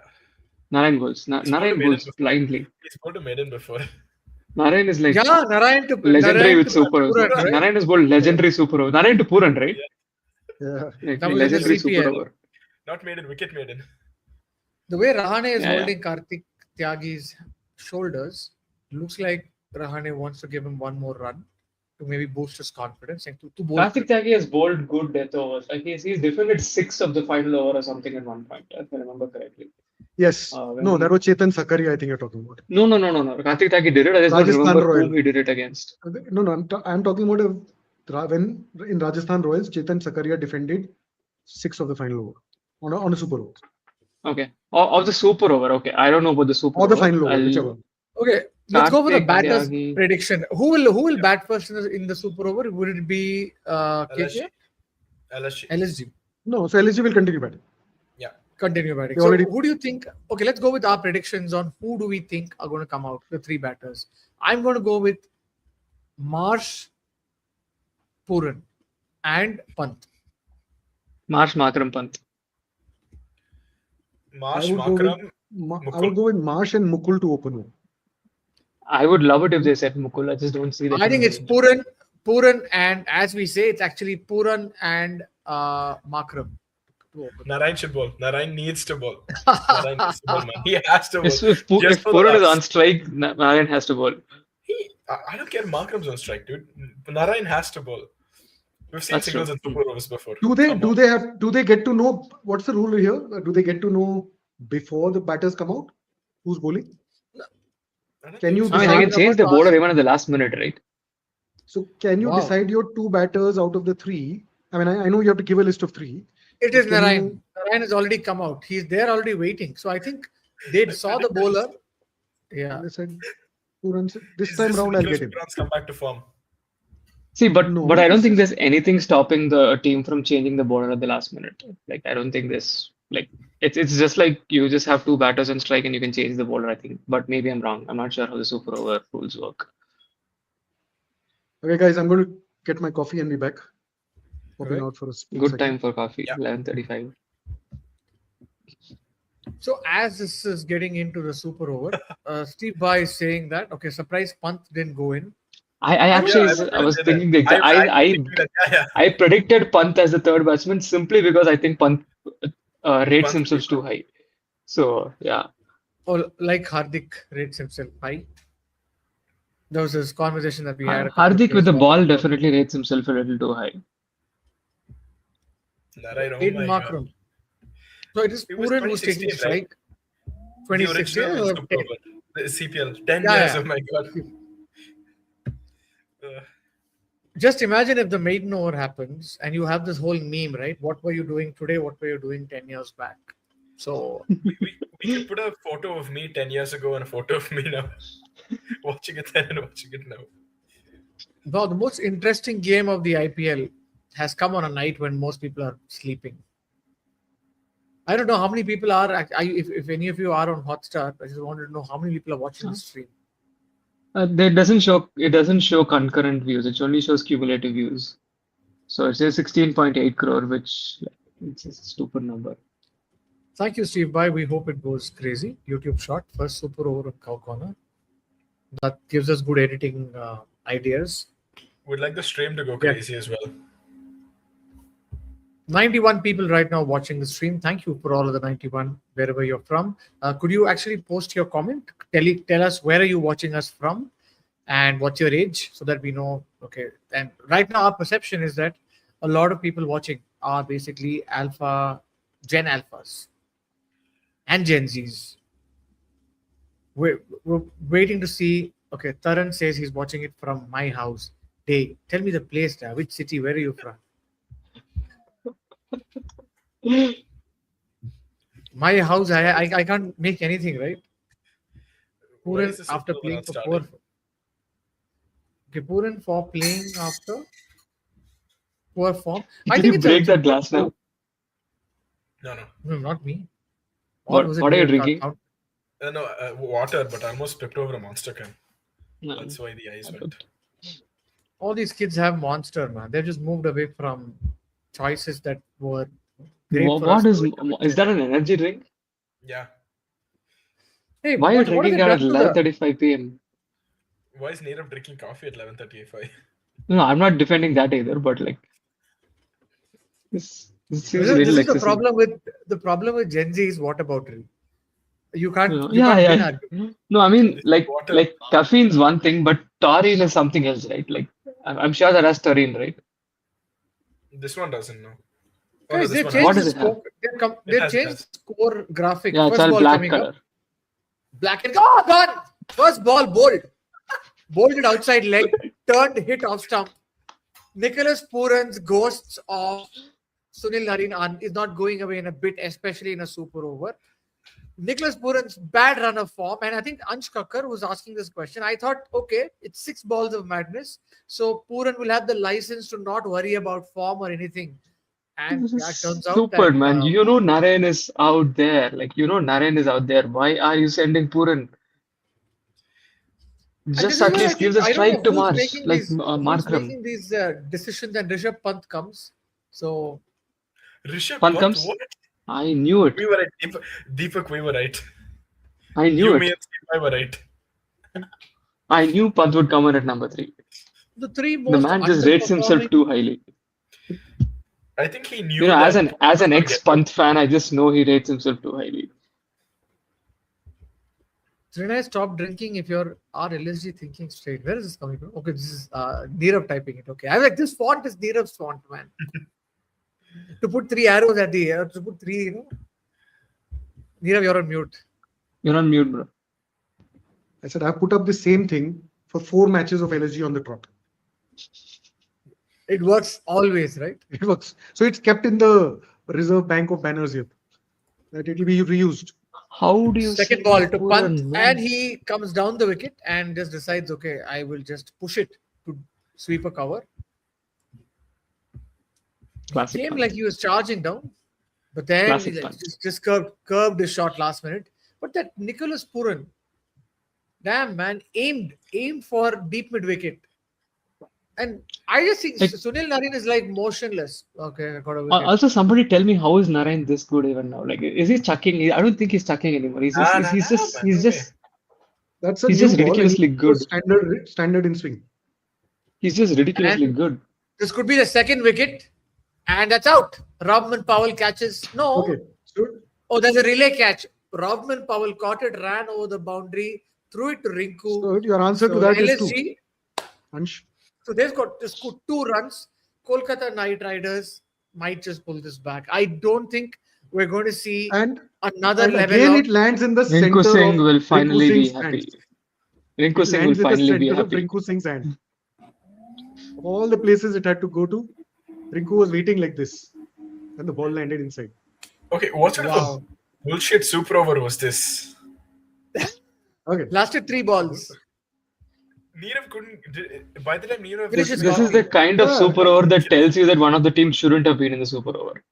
Narayan bowls. He's Narayan bowled a bowls maiden blindly. He's bowled a maiden before. Narayan is like Yeah, Narayan to legendary Narayan with to super. Puran, right? Narayan has bowled legendary super over. Narayan to Puran, right? Yeah. Like, That was in the legendary super CPL. over. Not maiden, wicket maiden. The way Rahane is Yeah, yeah. holding Karthik Tyagi's shoulders, looks like Rahane wants to give him one more run to maybe boost his confidence and to bowl. Karthik Tyagi has bowled good death overs. Like he's defended 6 of the final over or something at one point, if I remember correctly. Yes. When No, he- that was Chetan Sakaria, I think you're talking about. No. Karthik Tyagi did it. I just don't Rajasthan remember Royal. whom he did it against. No, I'm talking about when in Rajasthan Royals, Chetan Sakaria defended 6 of the final over on a super over Okay. Of the super over. Okay. I don't know about the super or the over. final over, I'll- whichever. Okay, let's go for the Karthik batters Tyagi. prediction. Who will bat first in the super over? Would it be KKR? LSG. LSG? No, so LSG will continue batting. Continue batting. They So already- who do you think? Okay, let's go with our predictions on who do we think are going to come out, the 3 batters. I'm going to go with Marsh, Puran, and Pant. Marsh Markram Pant. Marsh, I would go with Markram. I would go with Marsh and Mukul to open with. I would love it if they said Mukul. I just don't see that. I think it's Puran, and as we say, it's actually Puran and Makram. Narayan should bowl. Narayan needs to bowl. Narayan needs to bowl, man. He has to bowl. If Just for the Puran is laughs. on strike, Narayan has to bowl. I don't care. Markram's on strike, dude. Narayan has to bowl. We've seen That's singles true. and super overs before. Do they get to know what's the rule here? Do they get to know before the batters come out who's bowling? Can you I mean, they can change the bowler even at the last minute, right? So can you Wow. decide your 2 batters out of the 3? I mean, I know you have to give a list of 3. It is Can Narayan. you- Narayan has already come out. He's there already waiting. So I think they saw the bowler. Yeah. They said 2 runs. This time round, I'll get him. Come back to form. See, but No, I don't this think is- there's anything stopping the team from changing the bowler at the last minute. Like I don't think there's like it's just like you just have 2 batters on strike and you can change the bowler, I think. But maybe I'm wrong. I'm not sure how the super over rules work. Okay, guys, I'm going to get my coffee and be back. Popping Alright. out for a split Good second. time for coffee. Yeah. 11:35. So as this is getting into the super over, Steve Bhai is saying that okay, surprise Pant didn't go in. I Yeah, actually I I was predicted thinking that. the exact I thinking that, yeah. I predicted Pant as the third batsman simply because I think Pant rates Pant himself will too high. So yeah, Or like Hardik rates himself high. There was this conversation that we had a couple of Hardik with days the back ball about definitely rates himself a little too high. Narayan, oh Aiden my god. Markram. So it is It was Puran who's taking 2016, right? strike. The 2016 original or Super 10? Over. The CPL. 10 Yeah, years, yeah. oh my god. Just imagine if the maiden over happens and you have this whole meme, right? What were you doing today? What were you doing 10 years back? So We could put a photo of me 10 years ago and a photo of me now. Watching it then and watching it now. now the most interesting game of the IPL has come on a night when most people are sleeping. I don't know how many people if any of you are on Hotstar, I just wanted to know how many people are watching the stream. It doesn't show concurrent views. It only shows cumulative views. So it says 16.8 crore, which it's a stupid number. Thank you, Steve Bye. We hope it goes crazy. YouTube shot, first super over of Cow Corner. That gives us good editing ideas. Would like the stream to go Yeah. crazy as well. 91 people right now watching the stream. Thank you for all of the 91, wherever you're from. Could you actually post your comment? Tell us where are you watching us from and what's your age so that we know. Okay. And right now, our perception is that a lot of people watching are basically Gen Alphas and Gen Zs. We're waiting to see. Okay, Taran says he's watching it from my house. Hey, tell me the place, which city, where are you from? My house, I can't make anything, right? Why Puran is this after Super playing not for starting? Okay, Puran for playing after poor form. I Did think you it's break a that glass now? No. No, not me. Or was it What are you David drinking? Count? No, water, but I almost tipped over a monster can. No. That's why the eyes went. All these kids have Monster, man. They've just moved away from choices that were great for us. What is that an energy drink? Yeah. Hey, Why are you what has drinking it that at done to the 11:35 p.m.? Why is Nirav drinking coffee at 11:35? No, I'm not defending that either, but like this seems a This little is the excessive. problem with Gen Z is whataboutery. You can't win Yeah. argument. No, I mean This like water. caffeine's one thing, but taurine is something else, right? Like I'm sure that has taurine, right? This one doesn't know. Oh, no, Guys, this they've one changed What the does it have? score. It They've has, changed the score graphic. Yeah, it's First all ball black coming color. up. Black and gone. First ball bold. Bolded outside leg. Turned hit off stump. Nicholas Puran's ghosts of Sunil Narine is not going away in a bit, especially in a super over. Nicholas Puran's bad run of form, and I think Ansh Kakkar was asking this question. I thought, okay, it's 6 balls of madness, so Puran will have the license to not worry about form or anything. And This yeah, it is turns out stupid, that man. You know Narayan is out there. Like Narayan is out there. Why are you sending Puran? and this Just is at where I least give think the I don't know strike to Mars, like who's Markram. making these decisions, and Rishabh Pant comes. So Rishabh Fun Pant, comes. what? I knew it. We were right. Deepak, we were right. I knew You, me, it. and Steve were right. I knew Pant would come in at number 3. the three The most man just rates himself underperforming. too highly. I think he knew As that. an ex-Pant fan, I just know he rates himself too highly. Trinai, stop drinking if you're LSG thinking straight. Where is this coming from? Okay, this is Nirav typing it. Okay, I was like, this font is Nirav's font, man. To put 3 arrows at the to put 3, Nirav, you're on mute. You're on mute, bro. I said I put up the same thing for 4 matches of LSG on the trot. It works always, right? It works. So it's kept in the reserve bank of banners here. That it will be reused. How do you Second see ball to Puran, punt, man? and he comes down the wicket and just decides, okay, I will just push it to sweep a cover. Classic Came punt. like he was charging down, but then Classic he punt. just curved his shot last minute. But that Nicholas Puran, damn man, aimed for deep mid wicket. And I just think Like- Sunil Narine is like motionless. Okay, I got a wicket. Also, somebody tell me how is Narayan this good even now? Like, is he chucking? I don't think he's chucking anymore. He's just That's a He's new just ball and ridiculously it goes good. standard in swing. He's just ridiculously And- good. This could be the second wicket, and that's out. Robman Powell catches. No. Okay. So Oh, there's a relay catch. Robman Powell caught it, ran over the boundary, threw it to Rinku. So your answer to So that is two. LSG. Ansh, So they've got to score 2 runs. Kolkata Knight Riders might just pull this back. I don't think we're going to see and another level again of. it lands in the Rinku center Singh of will Rinku finally be Singh's happy. hands. Rinku It Singh will lands in the finally be center of happy. Rinku Singh's hand. All the places it had to go to, Rinku was waiting like this, and the ball landed inside. Okay, what sort of Wow. a bullshit super over was this? Okay. Lasted 3 balls. Nirav couldn't. By the time Nirav Finish was is This gone. is the kind of Yeah. super over that tells you that one of the teams shouldn't have been in the super over.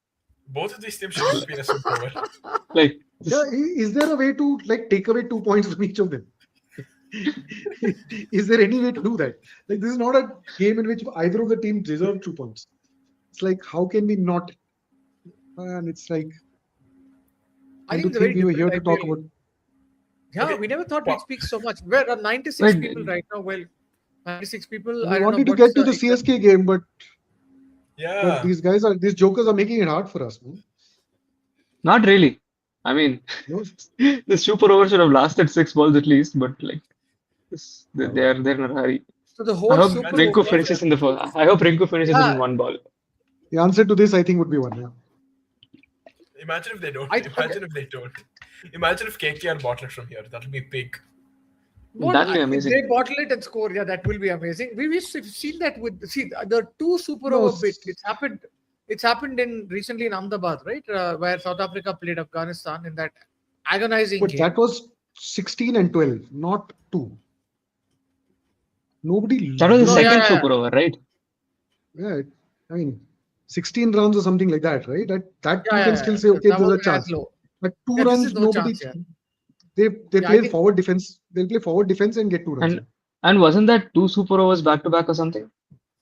both of these teams should have been a super over. Like, Yeah, is there a way to like take away 2 points from each of them? Is there any way to do that? Like this is not a game in which either of the teams deserve 2 points. It's like how can we not? And it's like I and think to it's a think very we were here different to talk IPL. about. Yeah, Okay. we never thought Wow. we'd speak so much. We're at 96 Like- people right now. Well, 96 people. I We don't know wanted to what's get to the exact- CSK game, but Yeah. these jokers are making it hard for us. Man. not really. I mean, No? the super over should have lasted 6 balls at least, but like, they're in a hurry. So the I whole hope super Rinku over- finishes in the first. I hope Rinku finishes Yeah. in 1 ball. The answer to this, I think, would be 1. Yeah. Imagine if they don't. I- Imagine if they don't. Imagine if KKR bottle it from here. That'll be big. That'd be if amazing. they bottle it and score, yeah, that will be amazing. We've seen that with the 2 super No, over bit. It's happened in recently in Ahmedabad, right? Where South Africa played Afghanistan in that agonizing But game. that was 16 and 12, not 2. Nobody. That was the No, second yeah. super over, right? Yeah, I mean, 16 runs or something like that, right? That you Yeah, can still say, okay, that there's a wasn't as chance. low. But 2 Yeah, this runs, is no nobody. chance, yeah. They Yeah, I play think- forward defense. They'll play forward defense and get 2 runs. And wasn't that 2 super overs back to back or something?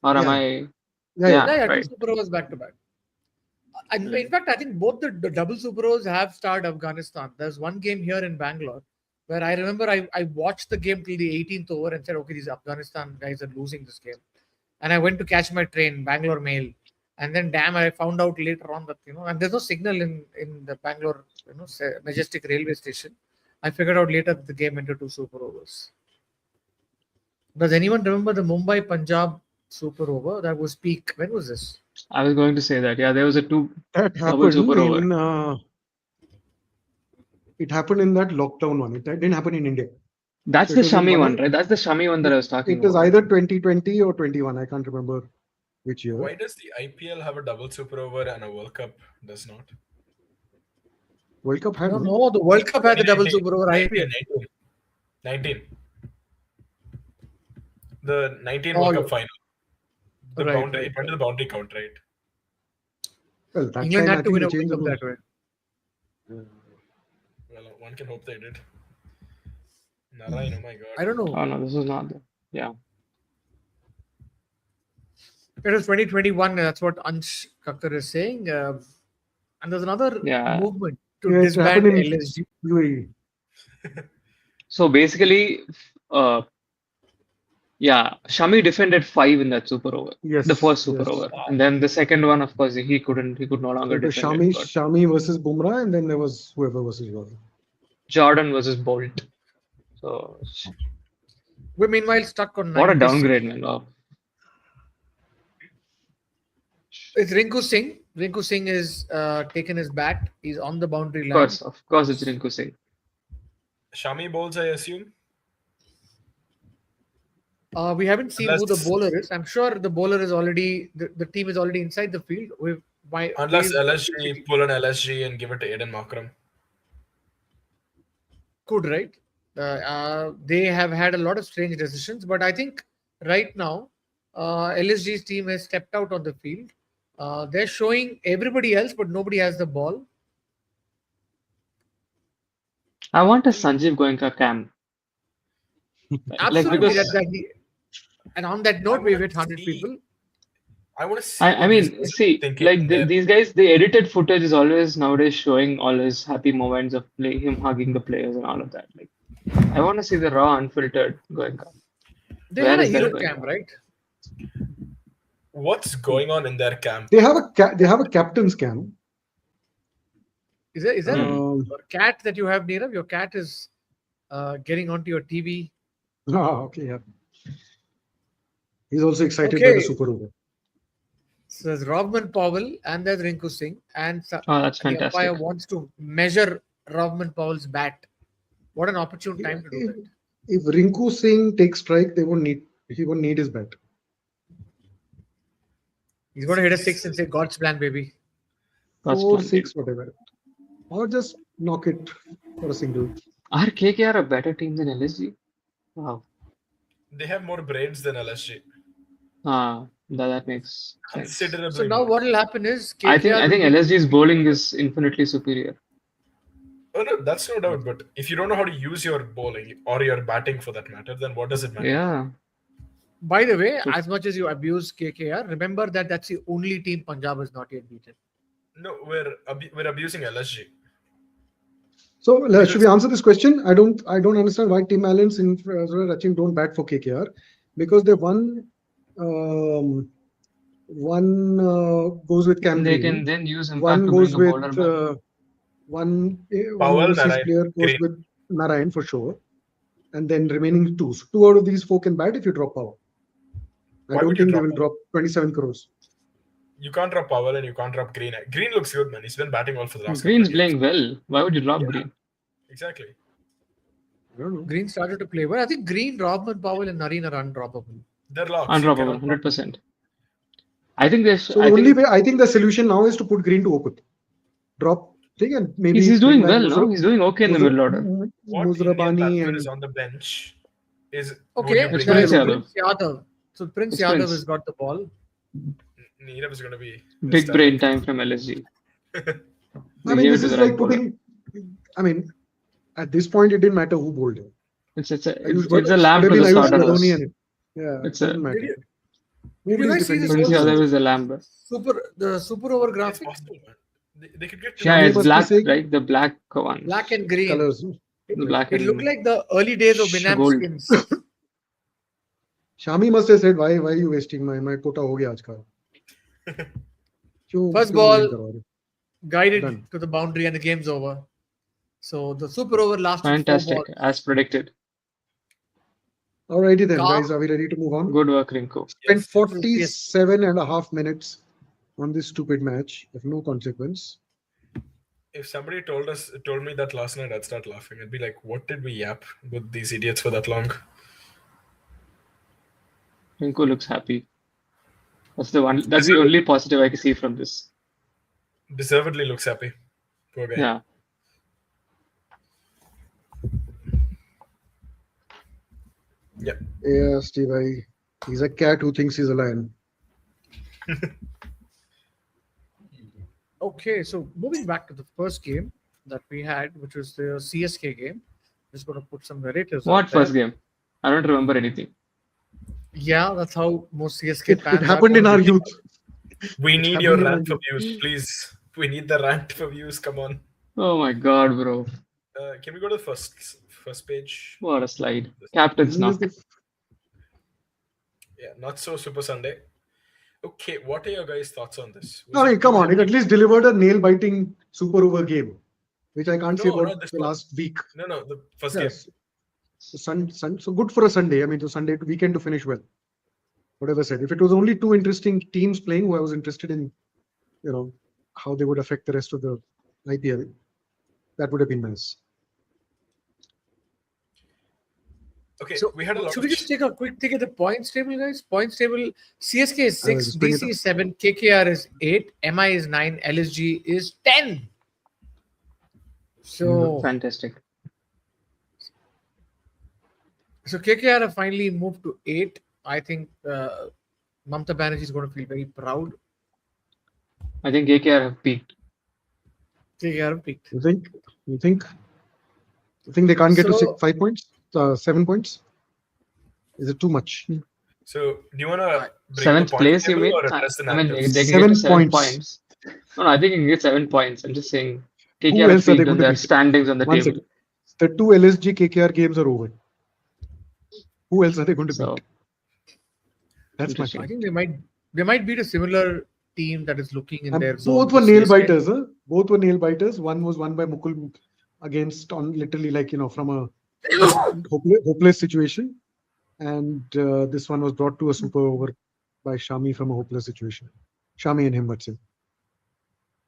Or am Yeah. I? Yeah, Yeah, right. 2 super overs back to back. And in fact, I think both the double super overs have starred Afghanistan. There's one game here in Bangalore where I remember I watched the game till the 18th over and said, okay, these Afghanistan guys are losing this game. And I went to catch my train, Bangalore Mail. And then, damn, I found out later on that, and there's no signal in the Bangalore, Majestic railway station. I figured out later that the game went to 2 super overs. Does anyone remember the Mumbai Punjab super over? That was peak. When was this? I was going to say that. Yeah, there was a 2 That double happened super over. in. It happened in that lockdown one. It didn't happen in India. That's So the it was in Shami one one, of- right? That's the Shami one that I was talking It was about. either 2020 or 21. I can't remember which year. Why does the IPL have a double super over and a World Cup does not? World Cup had one. No, the World Cup had the double 19, super over. 19. 19. The 19 Oh, World yeah. Cup final. The Right, boundary, right, it went to the boundary count, right? Well, that England time, I had to think win they a World changed the Cup rules. that way. Well, one can hope they did. Narayan, oh my god. I don't know. Oh no, this is not. Yeah. It was 2021. That's what Ansh Kakkar is saying. And there's another Yeah. movement to Yeah, it disband happened in LSG. UAE. So basically, yeah, Shami defended 5 in that super over. Yes. The first super yes. over. And then the second one, of course, he could no longer It was defend Shami, it. But Shami versus Bumrah, and then there was whoever versus Jordan. Jordan versus Bolt. So We're meanwhile stuck on what a 96. downgrade, man. Wow. It's Rinku Singh. Rinku Singh is taken his bat. He's on the boundary line. Of course, it's Rinku Singh. Shami bowls, I assume. We haven't seen who the Unless- bowler is. I'm sure the bowler is already the team is already inside the field. Unless LSG pull an LSG and give it to Aiden Markram. Could, right? They have had a lot of strange decisions, but I think right now LSG's team has stepped out on the field. They're showing everybody else, but nobody has the ball. I want a Sanjeev Goenka cam. Absolutely. because And on that note, I we've wanna hit 100 see- people. I want to see. I what these mean, guys are see, thinking like in their- these guys, the edited footage is always nowadays showing all his happy moments of him hugging the players and all of that. Like, I want to see the raw, unfiltered Goenka. They Where had a is that hero going? cam, right? What's going on in their camp? They have a captain's cam. Is there Um, a cat that you have, Nirav? Your cat is getting onto your TV. okay, yeah. He's also excited by the Okay, super over. so there's Robman Powell and there's Rinku Singh, and Oh, that's the umpire fantastic. wants to measure Robman Powell's bat. What an opportune Yeah, time to do that. if Rinku Singh takes strike, he won't need his bat. He's going to hit a six and say, God's plan, baby. That's 4, splendid. 6, whatever. Or just knock it for a single. Are KKR a better team than LSG? Wow. They have more brains than LSG. That makes sense. Considerably So now more. what will happen is I think KKR will be- LSG's bowling is infinitely superior. Oh no, that's no doubt. But if you don't know how to use your bowling or your batting for that matter, then what does it matter? Yeah. By the way, So- as much as you abuse KKR, remember that that's the only team Punjab has not yet beaten. No, we're abusing LSG. So should we answer this question? I don't understand why Tim Allen's in Rachin don't bat for KKR, because they won. One goes with Cam They Green, can then use impact one to goes bring a with bowler back. one Powell, overseas Narayan, player goes Green. with Narayan for sure, and then remaining two. So 2 out of these 4 can bat if you drop Power. I Why don't would you think they drop will drop 27 crores. You can't drop Powell and you can't drop Green. Green looks good, man. He's been batting well for the last Green's couple of playing well. Why would you drop Yeah. Green? Exactly. I don't know. Green started to play well. I think Green, Robman Powell, and Nareen are undroppable. They're locks. You Undroppable, cannot drop 100%. I think they. So the only way I think the solution now is to put Green to open, drop thing, and maybe he's doing bring back well, no? He's doing okay in the middle order. What Indian Muzrabani batsman and is on the bench is Okay, would you It's bring Prince in? Yadav. Prince Yadav. So Prince It's Yadav Prince. has got the ball. Nirav is going to be Big brain time from LSG. I They mean, gave it this to is the like right bowler. putting. I mean, at this point, it didn't matter who bowled him. It's Ayush a lamb could to have the been Ayush slaughterhouse. Madoni and yeah, It's it a- doesn't matter. Did you Nobody's guys see defending this Prince also? himself. Yadav is a lamb. The super over It's graphic, possible, man. They could get Yeah, Shami it's must be black, saying- right? The black one. black and green. Colors. The black It and looked like the early days of Binam gold. skins. Shami must have said, why are you wasting my quota ho gaya aaj ka. First क्यों ball. bowling करवा रहे हो? Guided Done. to the boundary and the game's over. So the super over lasted 4 Fantastic, balls. as predicted. Alrighty then, Calm. guys, are we ready to move on? Good work, Rinku. Spent Yes. 47 and a half minutes on this stupid match of no consequence. If somebody told me that last night, I'd start laughing. I'd be like, "What did we yap with these idiots for that long?" Rinku looks happy. That's the only positive I can see from this. Deservedly looks happy. Poor guy. Yeah. Yeah, Steve, he's a cat who thinks he's a lion. Okay, so moving back to the first game that we had, which was the CSK game. Just going to put some narratives. What out there. first game? I don't remember anything. Yeah, that's how most CSK It fans happened in our youth. We It's need your happening rant for on- views, please. We need the rant for views. Come on. Oh my god, bro. Can we go to the first page? What a slide. Captains now. Yeah, not so Super Sunday. Okay, what are your guys' thoughts on this? I mean, come on, it at least delivered a nail-biting super over game, which I can't say No, about not this the one. last week. No, the first Yes. So good for a Sunday. I mean, the Sunday weekend to finish well. Whatever said. If it was only 2 interesting teams playing who I was interested in, how they would affect the rest of the IPL, that would have been nice. Okay, So we had a lot should of we just take a quick take at the points table, guys? Points table: CSK is I will 6, just bring it DC is 7, KKR is 8, MI is 9, LSG is 10. So, Fantastic. so KKR have finally moved to 8. I think Mamta Banerjee is going to feel very proud. I think KKR have peaked. KKR have peaked. You think they can't get to So- 5 points, 7 points? Is it too much? So, do you want to bring Seventh the point place, you table mean? or address the I mean, narratives? they can get to 7 7 points. No, I think you can get 7 points. I'm just saying KKR have else are they peaked going on to their beat? standings on the One table. second. The 2 LSG KKR games are over. Who else are they going to So beat? That's my I interesting. point. think they might beat a similar team that is looking in And their zone. both were to nail CSK. biters. Huh? Both were nail biters. One was won by Mukul against on literally from a hopeless situation, and this one was brought to a super over by Shami from a hopeless situation. Shami and Himmat Singh.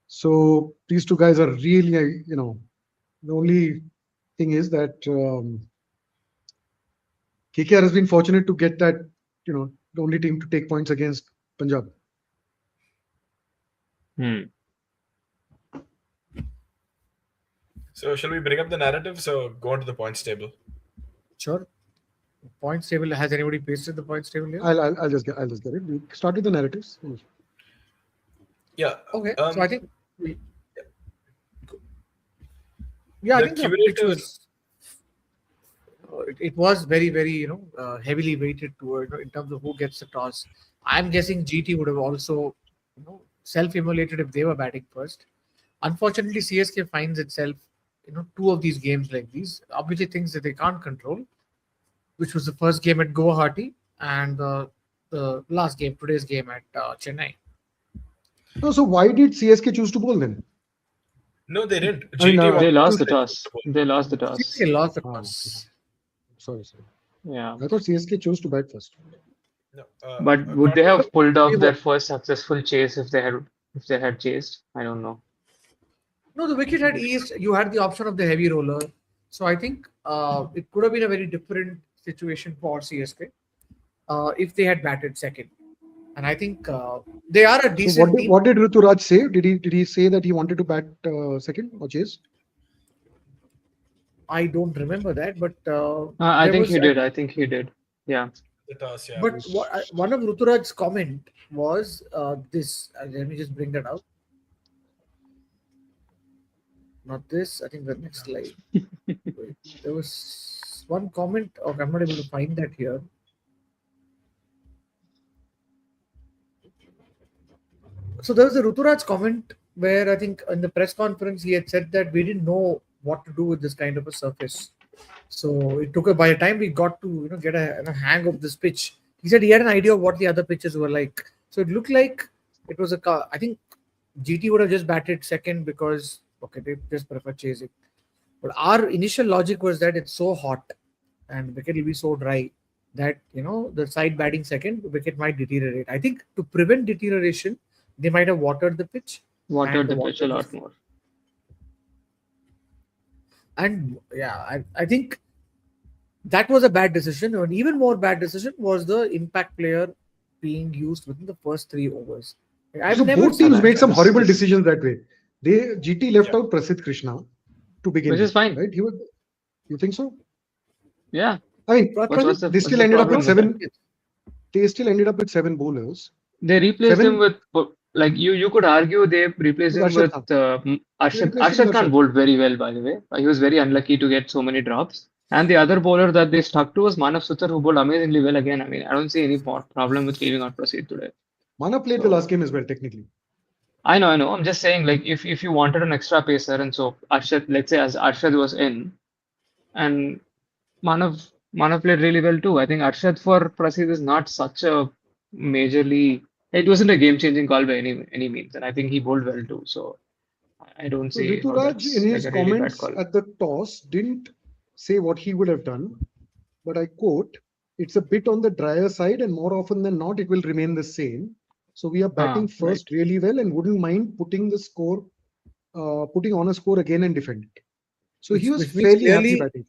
So these two guys are really, the only thing is that KKR has been fortunate to get that, the only team to take points against Punjab. So shall we bring up the narratives or go on to the points table? Sure. Points table. Has anybody pasted the points table here? I'll just get it. We start with the narratives. Yeah. Okay. So I think. I The think the pitch curator- was. It was very, very, heavily weighted toward in terms of who gets the toss. I'm guessing GT would have also, self-immolated if they were batting first. Unfortunately, CSK finds itself, two of these games like these, obviously things that they can't control, which was the first game at Guwahati and the last game, today's game at Chennai. No, so why did CSK choose to bowl then? No, they didn't. I mean, GT They wanted lost the to toss. They lost the toss. CSK lost the Ah, toss. Sorry. Yeah. I thought CSK chose to bat first. No, But would they have pulled off They their were- first successful chase if they had chased? I don't know. No, the wicket had eased. You had the option of the heavy roller. So I think it could have been a very different situation for CSK if they had batted second. And I think they are a So decent team. what did Ruturaj say? Did he say that he wanted to bat second or chase? I don't remember that, but I there think was. he did. I think he did. Yeah. the toss, yeah. But one of Ruturaj's comment was this. Let me just bring that out. Not this. I think the next slide. Wait, there was one comment. Okay, I'm not able to find that here. So there was a Ruturaj comment where I think in the press conference he had said that we didn't know what to do with this kind of a surface. So it took by the time we got to get a hang of this pitch, he said he had an idea of what the other pitches were like. So it looked like it was I think GT would have just batted second because they just prefer chasing. But our initial logic was that it's so hot and wicket will be so dry that the side batting second, wicket might deteriorate. I think to prevent deterioration, they might have watered the pitch. Watered the pitch a lot more. And yeah, I think that was a bad decision. An even more bad decision was the impact player being used within the first 3 overs. So both teams made some horrible decisions that way. GT left out Prasidh Krishna to begin Which with, is fine. right? You think so? Yeah. I mean, they still ended up with 7. They still ended up with 7 bowlers. They replaced him with you could argue they replaced him with Arshad Khan bowled very well, by the way. He was very unlucky to get so many drops. And the other bowler that they stuck to was Manav Sutar, who bowled amazingly well again. I mean, I don't see any problem with leaving out Prasidh today. Manav played the last game as well, technically. I know. I'm just saying, if you wanted an extra pacer, and so Arshad, let's say as Arshad was in, and Manav played really well too. I think Arshad for Prasidh is not such a majorly. It wasn't a game-changing call by any means, and I think he bowled well too. So I don't see how Rituraj, that's in his a really bad comments call. at the toss, didn't say what he would have done, but I quote, "It's a bit on the drier side, and more often than not, it will remain the same. So we are batting first really well, and wouldn't mind putting on a score again and defend it." So he was fairly happy batting.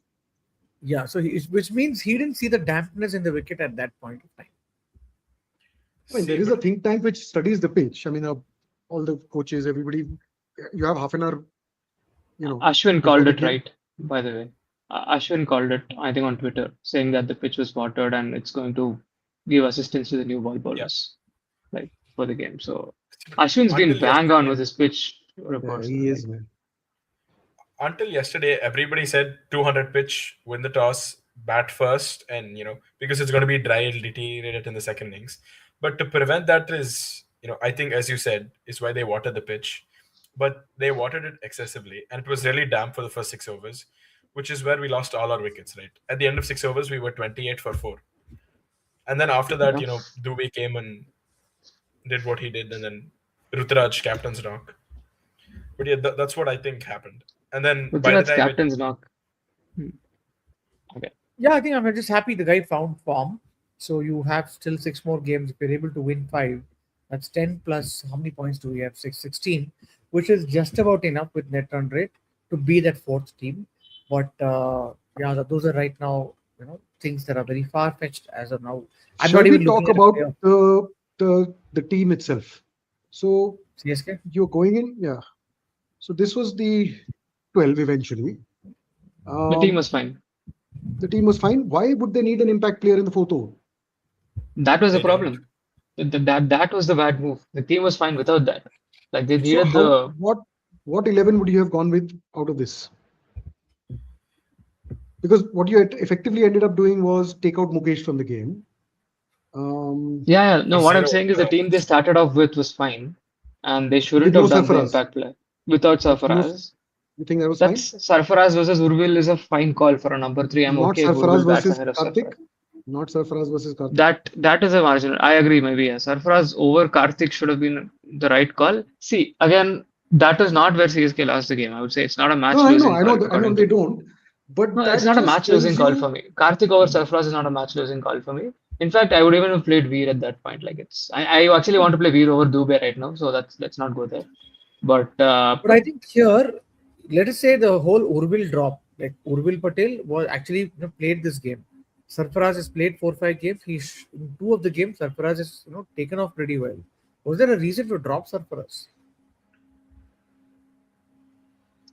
Yeah, so which means he didn't see the dampness in the wicket at that point of time. I mean, there is a think tank which studies the pitch. I mean, all the coaches, everybody, you have half an hour. Ashwin called it right, by the way. Ashwin called it, I think, on Twitter, saying that the pitch was watered and it's going to give assistance to the new ball bowlers, for the game. So Ashwin's been bang on with his pitch reports. He is, man. Until yesterday, everybody said 200 pitch, win the toss, bat first, and because it's going to be dry, it'll deteriorate in the second innings. But to prevent that is, I think, as you said, is why they watered the pitch. But they watered it excessively, and it was really damp for the first 6 overs, which is where we lost all our wickets, right? At the end of 6 overs, we were 28 for 4. And then after that, Dubey came and did what he did, and then Rutraj captain's knock. But yeah, that's what I think happened. And then by the Gujarat's time it, captain's knock. Okay. Yeah, I think I'm just happy the guy found form. So you have still 6 more games. If you're able to win 5, that's 10 plus how many points do we have? 16, which is just about enough with net run rate to be that fourth team. But yeah, those are right now, things that are very far fetched as of now. I'm Shall not even we looking talk at a about playoff. the team itself? So CSK. you're going in, yeah. So this was the 12 eventually. The team was fine. The team was fine. Why would they need an impact player in the fourth over? That was the they didn't. problem. That was the bad move. The team was fine without that. Like they So needed the what 11 would you have gone with out of this? Because what you had effectively ended up doing was take out Mukesh from the game. Yeah. No, what I'm Zero. saying is the team they started off with was fine, and they shouldn't With no have done the Sarfaraz. impact play without With no, Sarfaraz. you think that was That's fine? Sarfaraz versus Urvil is a fine call for a number 3. I'm Not okay if Sarfaraz Urvil bats versus ahead of Karthik. Sarfaraz. Not Sarfaraz versus Karthik. That is a marginal. I agree, maybe yeah. Sarfaraz over Karthik should have been the right call. See, again, that is not where CSK lost the game. I would say it's not a No, I know, match-losing I call, know, I know according to they me. don't. But No, it's that not a just match-losing tells call for you. me. Karthik over Sarfaraz is not a match-losing call for me. In fact, I would even have played Veer at that point. Like I actually want to play Veer over Dubey right now, so let's not go there. But But I think here, let us say the whole Urvil drop, like Urvil Patel was actually played this game. Sarfaraz has played 4 5 games. In 2 of the games, Sarfaraz has taken off pretty well. Was there a reason to drop Sarfaraz?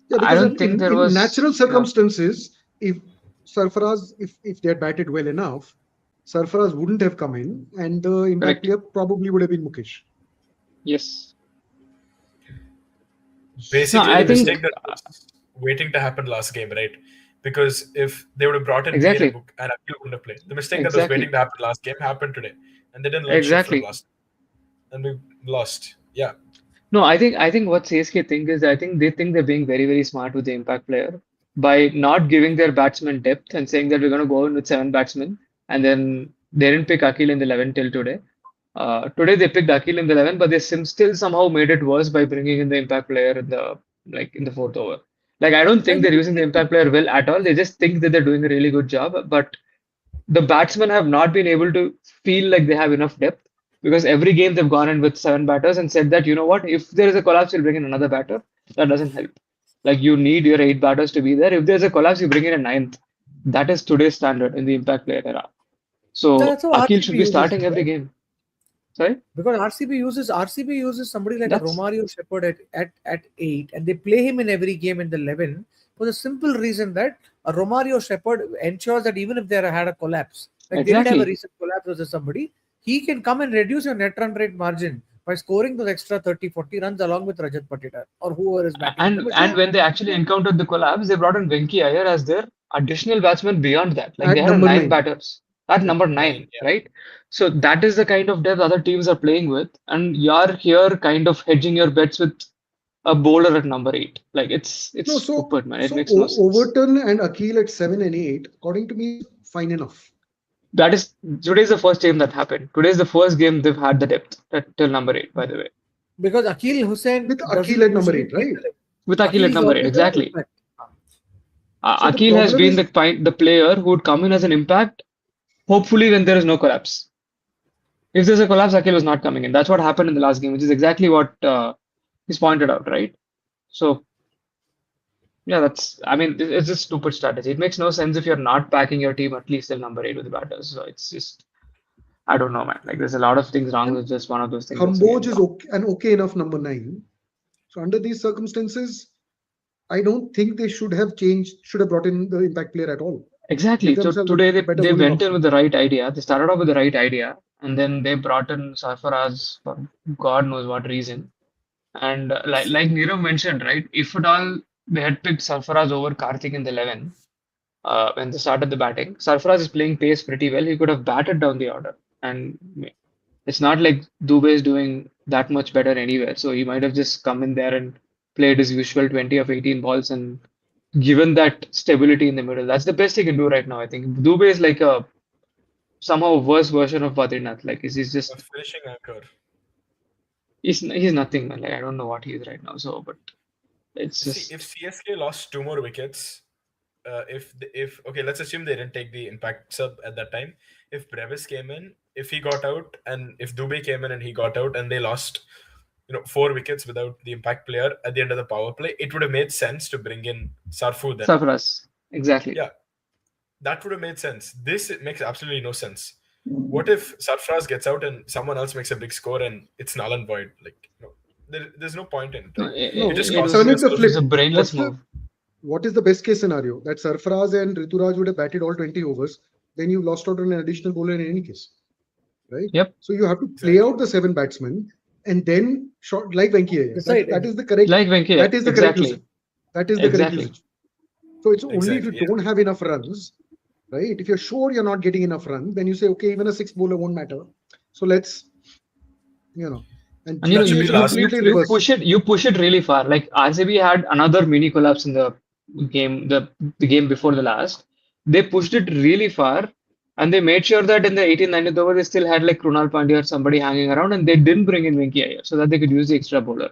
Yeah, I because don't think there in was. natural Yeah, circumstances, if Sarfaraz, if they had batted well enough, Sarfaraz wouldn't have come in, and the impact correct. player probably would have been Mukesh. Yes. No, Basically, I the think mistake that was waiting to happen last game, right? Because if they would have brought in Veer exactly, and Akil wouldn't have played. The mistake that was waiting exactly, to happen last game happened today, and they didn't learn shit from exactly. last, and we lost. Yeah, No, I think what CSK think is I think they think they're being very, very smart with the impact player by not giving their batsmen depth and saying that we're going to go in with 7 batsmen, and then they didn't pick Akil in the 11 till today. Today they picked Akil in the 11, but they still somehow made it worse by bringing in the impact player in the fourth over. Like I don't I think they're don't using the think impact player well at all. They just think that they're doing a really good job, but the batsmen have not been able to feel like they have enough depth because every game they've gone in with 7 batters and said that, you know what, if there is a collapse, you'll bring in another batter. That doesn't help. Like you need your 8 batters to be there. If there's a collapse, you bring in a ninth. That is today's standard in the impact player era. So that's how Akil should RCB be uses it, starting every right? game. Sorry? Because RCB uses somebody like a That's Romario Shepherd at 8, and they play him in every game in the 11 for the simple reason that a Romario Shepherd ensures that even if they had a collapse, like they did have a exactly. recent collapse versus somebody, he can come and reduce your net run rate margin by scoring those extra 30 40 runs along with Rajat Patidar or whoever is batting in the middle. And when they actually encountered the collapse, they brought in Venki Iyer as their additional batsman beyond that. Like they At had a number 9 9. batters at Yeah. number nine. 9, Yeah, right? So that is the kind of depth other teams are playing with, and you're here kind of hedging your bets with a bowler at number 8. Like it's No, stupid, man. It so makes no sense. Overton and Akil at 7 and 8, according to me, is fine enough. That is today's the first game that happened. Today's the first game they've had the depth till number 8, by the way. Because Akil Hussain With Akil doesn't at number usually 8, play right? the leg. With Akil Akil at is number 8, always there in exactly. impact. So the Akil has problem been is, the player who would come in as an impact, hopefully when there is no collapse. If there's a collapse, Akil was not coming in. That's what happened in the last game, which is exactly what is pointed out, right? So, yeah, I mean, it's a stupid strategy. It makes no sense if you're not backing your team at least till number 8 with the batters. So it's just, I don't know, man. Like, there's a lot of things wrong and with just one of those things that's Kamboj getting is wrong. an okay enough number 9. So under these circumstances, I don't think they should have brought in the impact player at all. Give Exactly. So themselves a today better they bowling went in option. with the right idea. They started off with the right idea, and then they brought in Sarfaraz for God knows what reason. And like Nirav mentioned, right? If at all they had picked Sarfaraz over Karthik in the 11 when they started the batting, Sarfaraz is playing pace pretty well. He could have batted down the order, and it's not like Dubey is doing that much better anywhere. So he might have just come in there and played his usual 20 of 18 balls and given that stability in the middle. That's the best he can do right now. I think Dubey is like a somehow worse version of Badrinath. Like he's a just finishing anchor. He's nothing, man. Like I don't know what he is right now. So, but it's See, if just CSK lost 2 more wickets, if okay, let's assume they didn't take the impact sub at that time. If Brevis came in, if he got out, and if Dubey came in and he got out, and they lost, 4 wickets without the impact player at the end of the power play, it would have made sense to bring in Sarfu then. Surplus. Exactly. Yeah, that would have made sense. This it makes absolutely no sense. What if Sarfraz gets out and someone else makes a big score and it's null and void? Like, there's no point in it, No, right? No, You're just it costing Seven, it's the yourself. it was a flip. brainless What's the move. what is the best case scenario? That Sarfaraz and Rituraj would have batted all 20 overs. Then you've lost out on an additional bowler in any case, right? Yep. So you have to play Exactly. out the 7 batsmen and then shot like Venki Iyer. Decide. That is the correct. Like Venki, That is the correct exactly. usage. That is the correct Exactly. usage. So it's only if you Exactly, yeah. don't have enough runs, right? If you're sure you're not getting enough runs, then you say, okay, even a 6 bowler won't matter. So let's, and And That GT should is be last completely game. reversed. you push it really far. Like RCB had another mini collapse in the game, the game before the last. They pushed it really far, and they made sure that in the 18th, 19th over, they still had like Krunal Pandya or somebody hanging around, and they didn't bring in Venki Iyer so that they could use the extra bowler.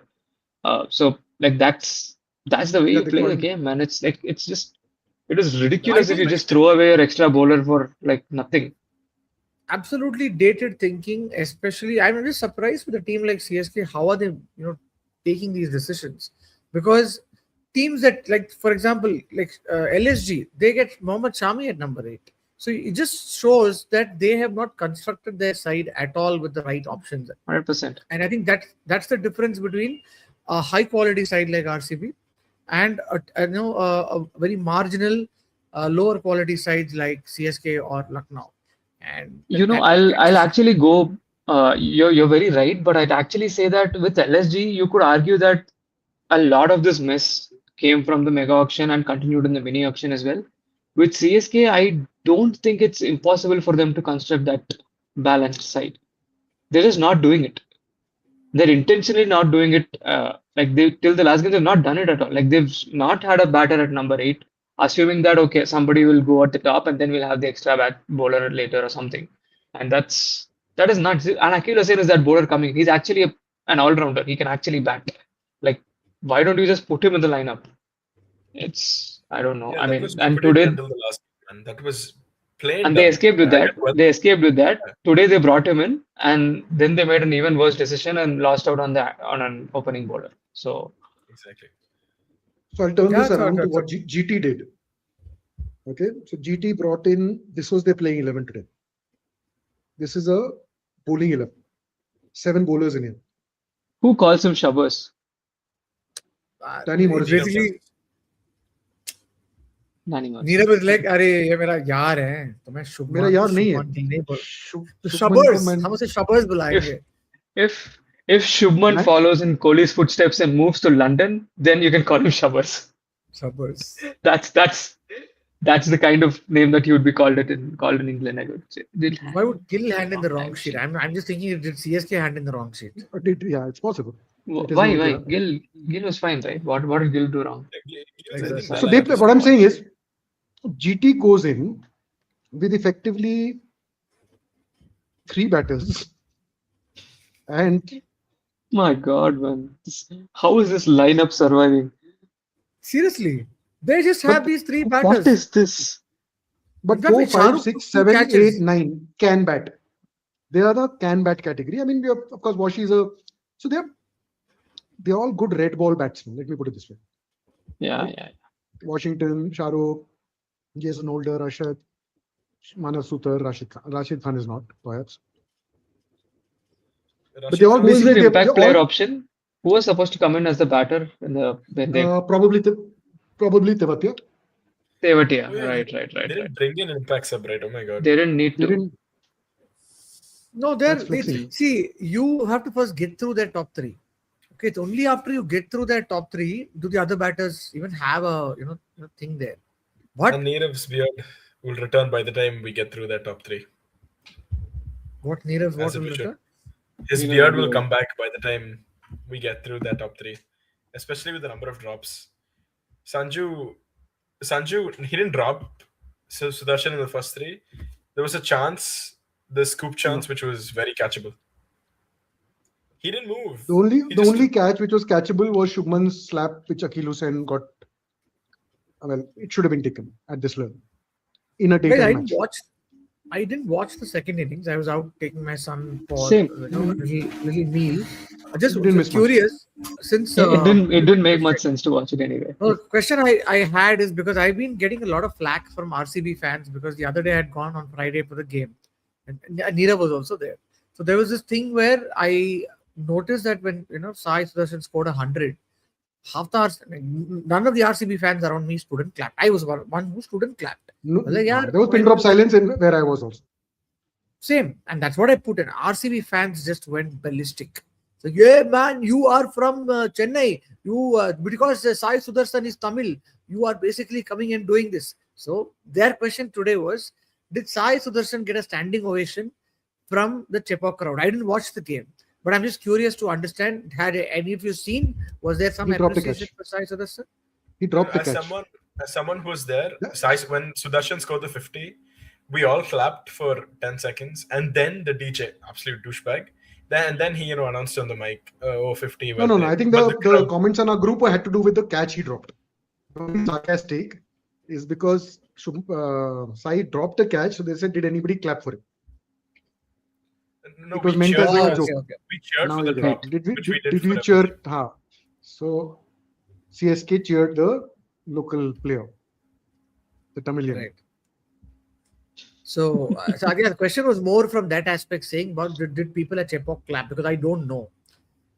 So like that's the way Yeah, you they play the couldn't. game, man. It's like it is I ridiculous if think you just throw away your extra bowler for like nothing. absolutely dated thinking, especially I'm just surprised with a team like CSK. How are they, taking these decisions? Because teams that, like, for example, like LSG, they get Mohammad Shami at number 8. So it just shows that they have not constructed their side at all with the right options. 100%. And I think that's the difference between a high quality side like RCB and a very marginal, lower quality sides like CSK or Lucknow. And You know, that I'll just actually go. You're very right, but I'd actually say that with LSG, you could argue that a lot of this mess came from the mega auction and continued in the mini auction as well. With CSK, I don't think it's impossible for them to construct that balanced side. They're just not doing it. They're intentionally not doing it. Like they till the last game, they've not done it at all. Like they've not had a batter at number 8, assuming that okay, somebody will go at the top and then we'll have the extra bat bowler later or something. And that is nuts. And Akil Hussain is that bowler coming. He's actually an all-rounder. He can actually bat. Like, why don't you just put him in the lineup? It's I don't know. Yeah, I that was mean, and stupidity today until the last game, man. That was plain and they dumb. escaped with I that. get well. They escaped with that. Yeah, Today they brought him in, and then they made an even worse decision and lost out on an opening bowler. So exactly. So I'll turn yeah, this it's around to it's what GT did. Okay, so GT brought in, this was their playing 11 today. This is a bowling 11. 7 bowlers in here. who calls him Shabbos? Danny it's Morrison. basically Nani Morrison. Nirav is like अरे ये मेरा यार है तो मैं मेरा शुभमान यार को नहीं है। शुभमान गिल नहीं बोल तो शुभमन को शबर्स मैं हम उसे शबर्स बुलाएंगे If if Shubman मैं follows in Kohli's footsteps and moves to London, then you can call him Shabbos. शबर्स That's the kind of name that you would be called in England, I would say. why would Gill hand in the wrong Time sheet? sheet. I'm just thinking, did CSK hand in the wrong sheet? yeah, it's possible. It is Why? not Why? good. Gill was fine, right? What did Gill do wrong? I think Exactly. that So they lineup play, is what I'm not saying much. is GT goes in with effectively 3 batters and My God, man. How is this lineup surviving? Seriously, they just have but these 3 What batters. is this? but In fact, 4, with 5, Shahrukh 6, took 2 7, catches. 8, 9 can bat. They are the can bat category. I mean, we have, of course, Washi is so they're all good red ball batsmen. Let me put it this way: Yeah, right? yeah. Washington, Shahrukh, Jason Holder, Rashid, Manas Sutar, Rashid Khan is not perhaps, but they all Rashid Who is Khan, their basically impact they're player all option? Who was supposed to come in as the batter when they probably Tevatia. Tevatia. oh yeah, Right. they didn't bring in impact sub, right? Oh my god. They didn't need They to. didn't. No, That's they flexing. see, you have to first get through their top 3. Okay, it's only after you get through their top 3 do the other batters even have a thing there. What? And Neerav's beard will return by the time we get through that top 3. What Neerav? What As will it should. return? His Neerav beard will will be come back by the time we get through that top 3, especially with the number of drops. Sanju, he didn't drop Sudarshan in the first 3. There was a chance, the scoop chance, which was very catchable. He didn't move. The only He the just only stood. catch which was catchable was Shubman's slap, which Akhil Hussain got. Well, it should have been taken at this level in a Guys, daytime match. I didn't watch the second innings. I was out taking my son for Same. a little meal. I just You didn't was miss much. curious since It didn't make much sense to watch it anyway. the question I had is because I've been getting a lot of flack from RCB fans because the other day I had gone on Friday for the game, and Neera was also there. So there was this thing where I noticed that when Sai Sudarshan scored 100, half the none of the RCB fans around me stood and clapped. I was one who stood and clapped. No, I was like, yeah, there was pin drop silence in where I was also. same, and that's what I put in. RCB fans just went ballistic. So yeah, man, you are from Chennai. You because Sai Sudarshan is Tamil, you are basically coming and doing this. So their question today was, did Sai Sudarshan get a standing ovation from the Chepauk crowd? I didn't watch the game, but I'm just curious to understand. Had any of you seen? Was there some He dropped the appreciation catch. for Sai Sudarshan? He dropped the As catch. someone who was there, Yeah. when Sudarshan scored the 50, we all clapped for 10 seconds, and then the DJ, absolute douchebag, then he announced on the mic, 50. No. I think But the crowd- comments on our group had to do with the catch he dropped. The sarcastic is because Sai dropped the catch, so they said, "Did anybody clap for him?" no, It was we meant cheered as a for- joke. Okay. We cheered Now for you the get drop, it. Did we? which we did Did for you everything. cheer? So CSK cheered the local player, the Tamilian. Right. So, again, the question was more from that aspect, saying about did people at Chepauk clap, because I don't know.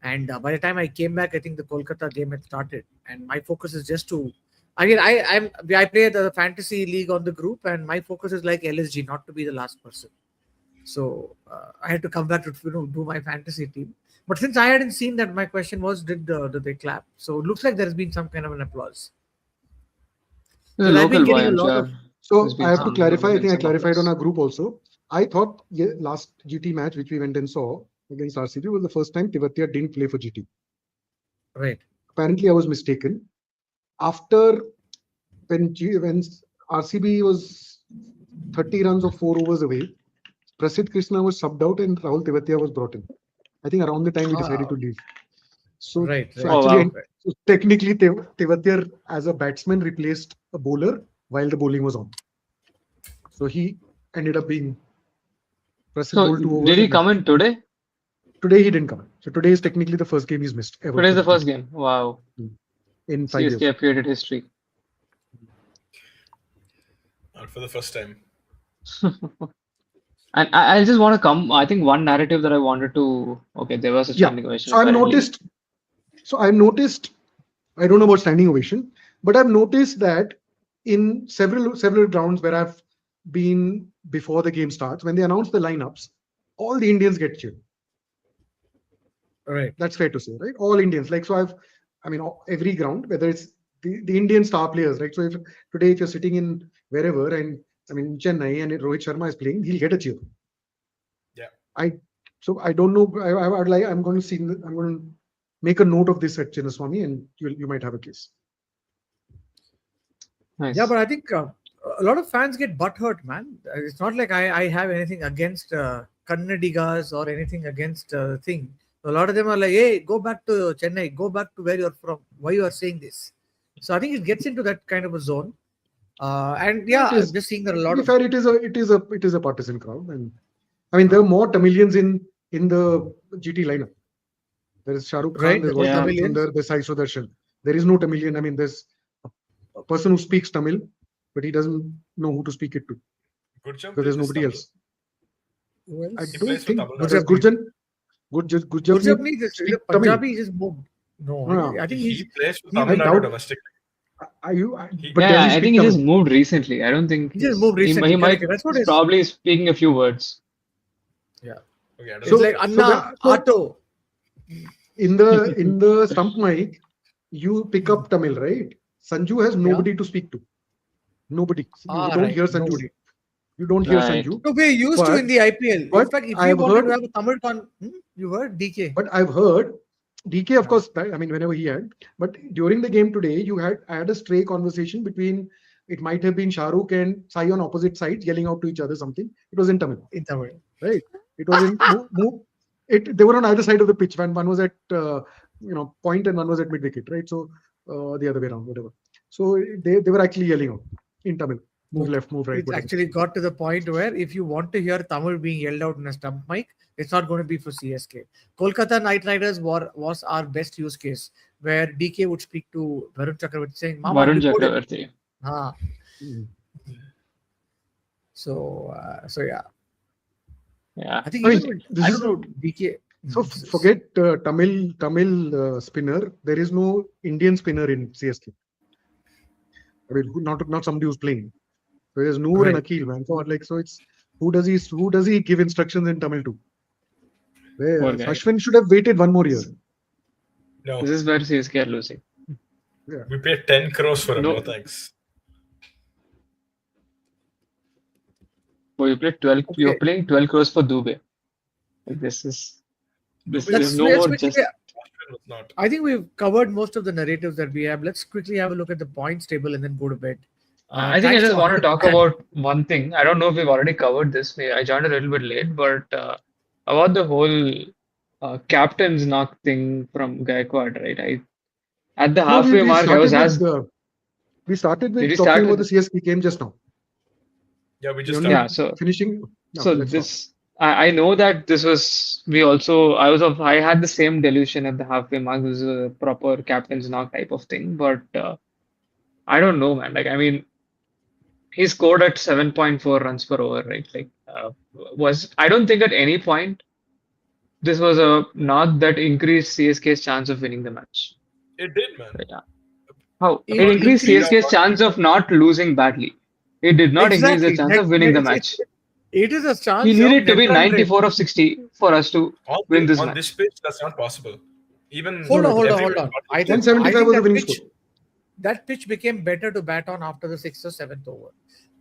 And by the time I came back, I think the Kolkata game had started, and my focus is just to. Again, I play the fantasy league on the group, and my focus is like LSG, not to be the last person. So I had to come back to do my fantasy team. But since I hadn't seen that, my question was, did they clap? So it looks like there has been some kind of an applause. There's a Because I've been local boy, getting a I'm lot sure. of. So There's been I have to some- clarify. I there's been think I some clarified on applause. our group also. I thought last GT match which we went and saw against RCB was the first time Tivatia didn't play for GT. Right. Apparently, I was mistaken. After when RCB was 30 runs or 4 overs away, Prasidh Krishna was subbed out and Rahul Tivatia was brought in. I think around the time we decided to leave. So, Right. so Oh, actually, wow. so technically, Tivatia as a batsman replaced a bowler while the bowling was on. So he ended up being Prasidh So bowled 2 overs. did he and come in today? Today he didn't come in. So today is technically the first game he's missed ever. Today's for the the first team game. Wow. in 5 CSK years. have created history. Not for the first time. And I just want to come. I think one narrative that I wanted to. Okay, there was a Yeah. standing ovation. So I've apparently. noticed. I don't know about standing ovation, but I've noticed that in several grounds where I've been before the game starts, when they announce the lineups, all the Indians get cheered. Right. That's fair to say, right? All Indians. Like, so every ground, whether it's the Indian star players, right? So if you're sitting in wherever, and Chennai, and Rohit Sharma is playing, he'll get a cheer. Yeah. So I don't know. I'm going to make a note of this at Chinnaswamy, and you might have a case. Nice. Yeah, but I think a lot of fans get butthurt, man. It's not like I have anything against Kannadigas or anything against the thing. A lot of them are like, hey, go back to Chennai, go back to where you're from. Why you are saying this? So I think it gets into that kind of a zone. And yeah, It is- I'm just seeing that a To lot be of. fair, it is a partisan crowd, and there are more Tamilians in the GT lineup. There is Shah Rukh Khan, Right, there's the Vasudev Tamilians. Sundar, there's Sai Sudarshan. There is no Tamilian. There's a person who speaks Tamil, but he doesn't know who to speak it to. Gurjam Because there's plays nobody Tamil. else. Who else? I He don't plays for think Tamil Nadu. does Gurjapneet Gurjapneet is speak Punjabi. Tamil. He just moved. No, No. I think He he's. plays for he- Tamil I Nadu doubt- domestically. But Yeah, does he I speak think he Tamil? just moved recently. I don't think He just moved recently, He might correct. That's what he's is. probably speaking a few words. Yeah. Okay, I don't It's So- know. like Anna, Auto. In the stump mic, you pick up Tamil, right? Sanju has nobody to speak to. Nobody. You don't hear Sanju. Nobody. You don't hear Right. Sanju. No, we used to But- in the IPL. In but fact, if I you have wanted heard- to have a Tamil you heard DK. But I've heard DK, of Yeah. course, whenever he had. But during the game today, I had a stray conversation between, it might have been Shah Rukh and Sai on opposite sides yelling out to each other something. It was in Tamil, In Tamil. right? It was in They were on either side of the pitch. When one was at point and one was at mid wicket, right? So the other way around, whatever. So they were actually yelling out in Tamil, move left, move right. It's Whatever. actually got to the point where if you want to hear Tamil being yelled out in a stump mic, it's not going to be for CSK. Kolkata Knight Riders was our best use case, where DK would speak to Varun Chakravarti saying, "Mama, Varun you put it." Chakravarti. Ah, Mm. so yeah, Yeah. I think I even mean, with, this I is don't know DK. so forget Tamil spinner. There is no Indian spinner in CSK. I mean, not somebody who's playing. So there's Noor and Right. Akil, man. So it's who does he give instructions in Tamil to? Poor guy. Ashwin should have waited one more year. No, This is where CSK are losing. Yeah. we paid 10 crores for him. No. No thanks. So you played 12. Okay. You're playing 12 crores for Dubey. Like this is Let's- there's no let's more quickly- just. Ashwin was not. I think we've covered most of the narratives that we have. Let's quickly have a look at the points table and then go to bed. I think I Thanks just to want to Amit talk and- about one thing. I don't know if we've already covered this. I joined a little bit late, but about the whole captain's knock thing from Gaikwad, right? At the No, halfway mark, I was asked. we started Did we with start talking about with- the CSK game just now. Yeah, we We just only Yeah, started. so finishing. No, so let's this I know that this was I had the same delusion at the halfway mark. This is a proper captain's knock type of thing, but I don't know, man. Like I mean, he scored at 7.4 runs per over, right? Like I don't think at any point this was a knock that increased CSK's chance of winning the match. It did, man. Yeah. How? It It increased increased- CSK's chance of not losing badly. It did not increase the chance of winning the match. It is a chance. He of needed to net be run rate. 94 of 60 for us to win this on match. this pitch, that's not possible. Even Hold on. everybody got I it. think 175 was the that winning pitch- score. That pitch became better to bat on after the 6th or 7th over.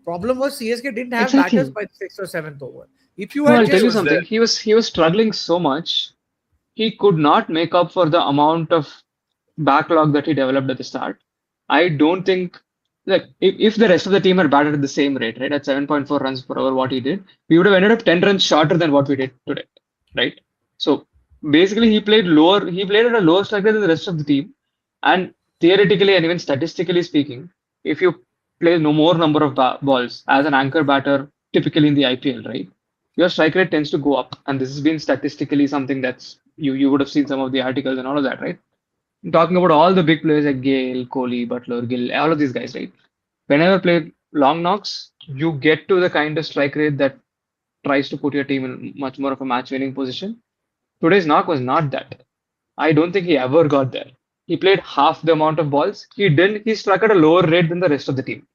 Problem was CSK didn't have Exactly. batters by the 6th or 7th over. If you No, had I'll tell you just something. there. He was struggling so much. He could not make up for the amount of backlog that he developed at the start. I don't think like if the rest of the team had batted at the same rate, right, at 7.4 runs per hour, what he did, we would have ended up 10 runs shorter than what we did today, right? So basically, he played at a lower strike rate than the rest of the team, and theoretically and even statistically speaking, if you play no more number of balls as an anchor batter, typically in the IPL, right, your strike rate tends to go up, and this has been statistically something that's you would have seen some of the articles and all of that, right? Talking about all the big players like Gale, Kohli, Butler, Gill, all of these guys, right? Whenever play long knocks, you get to the kind of strike rate that tries to put your team in much more of a match-winning position. Today's knock was not that. I don't think he ever got there. He played half the amount of balls. He struck at a lower rate than the rest of the team.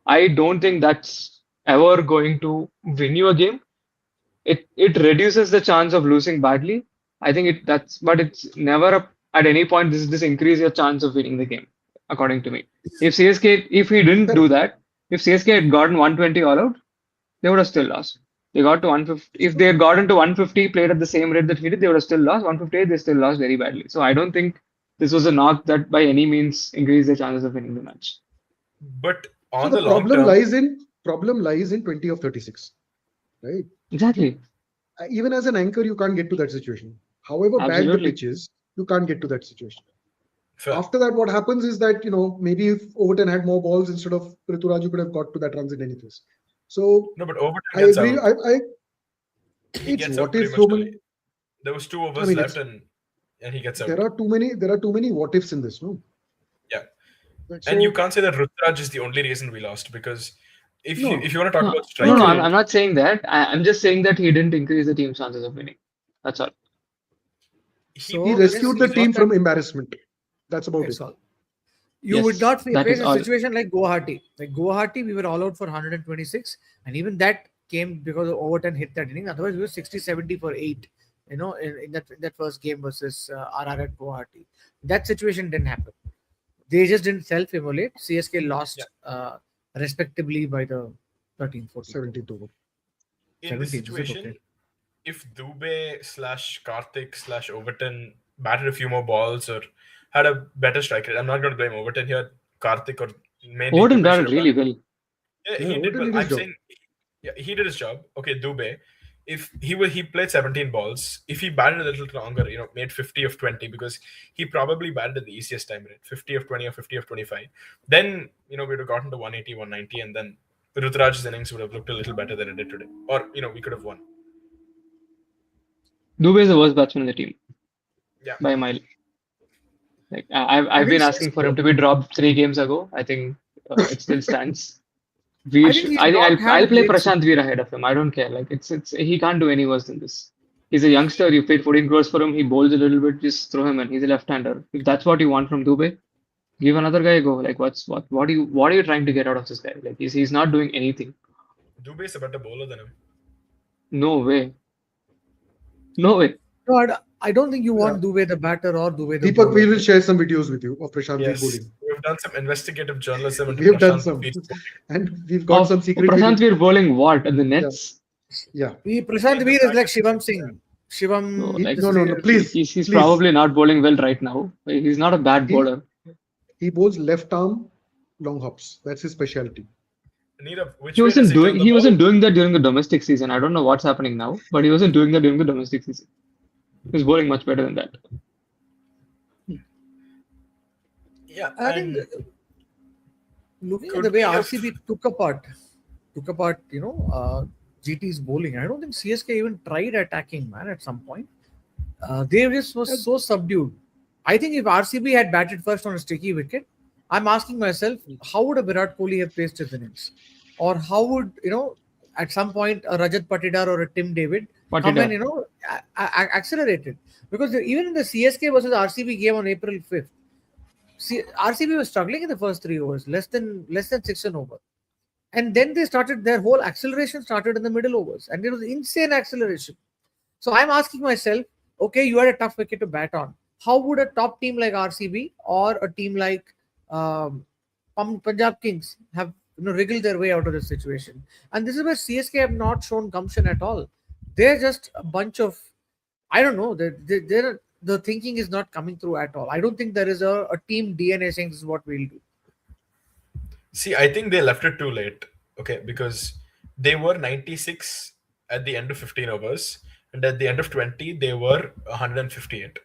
I don't think that's ever going to win you a game. It reduces the chance of losing badly. I think but it's never at any point this increase your chance of winning the game, according to me. If he didn't do that, if CSK had gotten 120 all out, they would have still lost. They got to 150. If they had gotten to 150, played at the same rate that he did, they would have still lost. 158, they still lost very badly. So I don't think this was a knock that by any means increased their chances of winning the match. But So on the the long problem term, lies in 20 of 36, right? Exactly. Even as an anchor, you can't get to that situation. However bad the Absolutely. pitch is, you can't get to that situation. fair. After that, what happens is that maybe if Overton had more balls instead of Rituraj, you could have got to that runs in any case. So No, but Overton I gets agree. out. He It's gets what out pretty if much so many. early. There was 2 overs mean, left, and he gets out. There are too many what ifs in this, no? Yeah. Like, And you so- can't say that Rutraj is the only reason we lost, because if No. you want to talk No, about strike no, rate, I'm not saying that. I'm just saying that he didn't increase the team's chances of winning. That's all. So- He Oh, rescued the yes, team he's from not embarrassment. That's about That's it. all. You Yes, would not that face is a all. situation like Guwahati. Like Guwahati, we were all out for 126, and even that came because of Overton hit that inning. Otherwise, we were 60-70 for 8. In that first game versus RR at Guwahati. That situation didn't happen. They just didn't self-immolate. CSK lost respectably by the 13-14. 17th over. in this 17, is it? situation, Okay. if Dubey/Karthik/Overton batted a few more balls or had a better strike rate, I'm not going to blame Overton here. Karthik or mainly Odin Dubey batted should have really done- well. Yeah, Yeah, he did Overton well. did his I'm job. saying he did his job. Okay, Dubey. if he played 17 balls, if he batted a little longer, made 50 of 20, because he probably batted at the easiest time rate, 50 of 20 or 50 of 25, then we would have gotten to 180, 190, and then Ruturaj's innings would have looked a little better than it did today, or we could have won. Dubé is the worst batsman in the team Yeah. by a mile. Like I've been think asking for him to be dropped 3 games ago. I think it still stands. We I should, think he's I think not had I'll a play great Prashant Veer ahead of him. I don't care. Like it's he can't do any worse than this. He's a youngster. You paid 14 crores for him. He bowls a little bit. Just throw him in. He's a left-hander. If that's what you want from Dubé, give another guy a go. Like what are you trying to get out of this guy? Like he's not doing anything. Dubé is a better bowler than him. No way. No way. No, I don't think you want Dubé the batter or Dubé the Deepak, bowler. we will share some videos with you of Prashant Veer Yes, bowling. we've done some investigative journalism into We have done Prashant some, Veer's and we've got some secret Prashant videos. Veer bowling what at the nets? Yeah. Prashant Veer is like Shivam Singh. Shivam. No, like No, please. he's please. probably not bowling well right now. He's not a bad bowler. He bowls left arm long hops. That's his specialty. Neerav, which He way does wasn't he throw doing the he ball? wasn't doing that during the domestic season. I don't know what's happening now, but he wasn't doing that during the domestic season. He was bowling much better than that. Yeah, I think and looking at could the way we have- RCB took apart, GT's bowling. I don't think CSK even tried attacking, man. At some point, they just was so subdued. I think if RCB had batted first on a sticky wicket, I'm asking myself, how would a Virat Kohli have placed his innings, or how would at some point a Rajat Patidar or a Tim David come and accelerate it? Because even in the CSK versus RCB game on April 5th. RCB was struggling in the first 3 overs, less than 6 an over, and then they started their whole acceleration started in the middle overs, and it was insane acceleration. So I'm asking myself, okay, you had a tough wicket to bat on. How would a top team like RCB or a team like Punjab Kings have wriggled their way out of this situation? And this is where CSK have not shown gumption at all. They're just a bunch of, I don't know, they're the thinking is not coming through at all. I don't think there is a team DNA saying this is what we'll do. see, I think they left it too late. Okay, because they were 96 at the end of 15 overs, and at the end of 20, they were 158.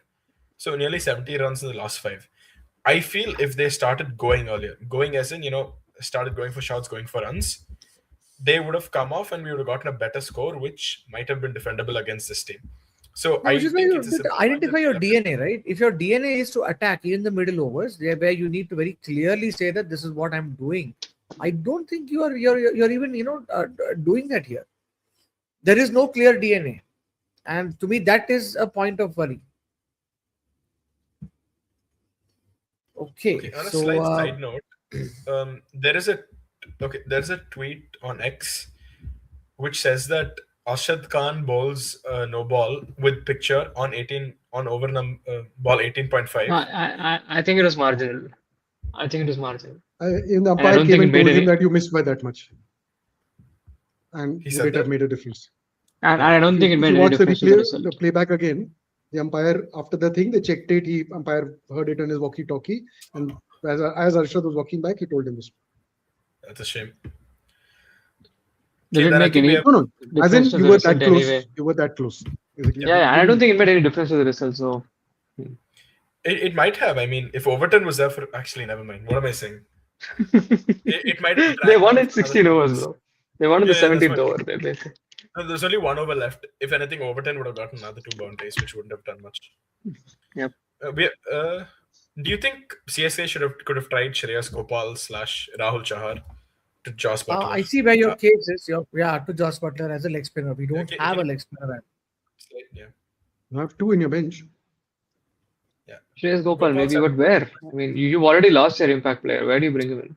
So nearly 70 runs in the last 5. I feel if they started going earlier, going as in, started going for shots, going for runs, they would have come off and we would have gotten a better score, which might have been defendable against this team. So I Which is why think you it's a simple identify point your that- DNA, right? If your DNA is to attack in the middle overs, where you need to very clearly say that this is what I'm doing. I don't think you're even doing that here. There is no clear DNA, and to me that is a point of worry. Okay, On a so slight side note, there's a tweet on X which says that Arshad Khan bowls no ball with picture on 18 on over ball 18.5. I think it was marginal. Even the I umpire don't came think and it made told him any- that you missed by that much. And He would said it have that? made a difference? And I don't think it If made you any watch the difference to the result. the playback again, the umpire, after the thing, they checked it. Umpire heard it on his walkie-talkie. And as Arshad was walking back, he told him this. That's a shame. Did it then I make think we any have- No. As in, difference to you the were that result close. anyway? You were that close. Basically. Yeah, and I don't think it made any difference to the result. So It might have. I mean, if Overton was there for actually, never mind. What am I saying? It might have they dragged won on it for 16 another overs, innings. bro. They won in the Yeah, that's 17th fine. over. They No, there's only 1 over left. If anything, Overton would have gotten another 2 boundaries, which wouldn't have done much. Yep. Do you think CSK could have tried Shreyas Gopal / Rahul Chahar to Joss Butler? I see where your case is. To Joss Butler as a leg spinner. We don't Okay, have a okay. leg spinner. Yeah. You have 2 in your bench. Shreyas Gopal, maybe, Gopal's but where? I mean, you've already lost your impact player. Where do you bring him in?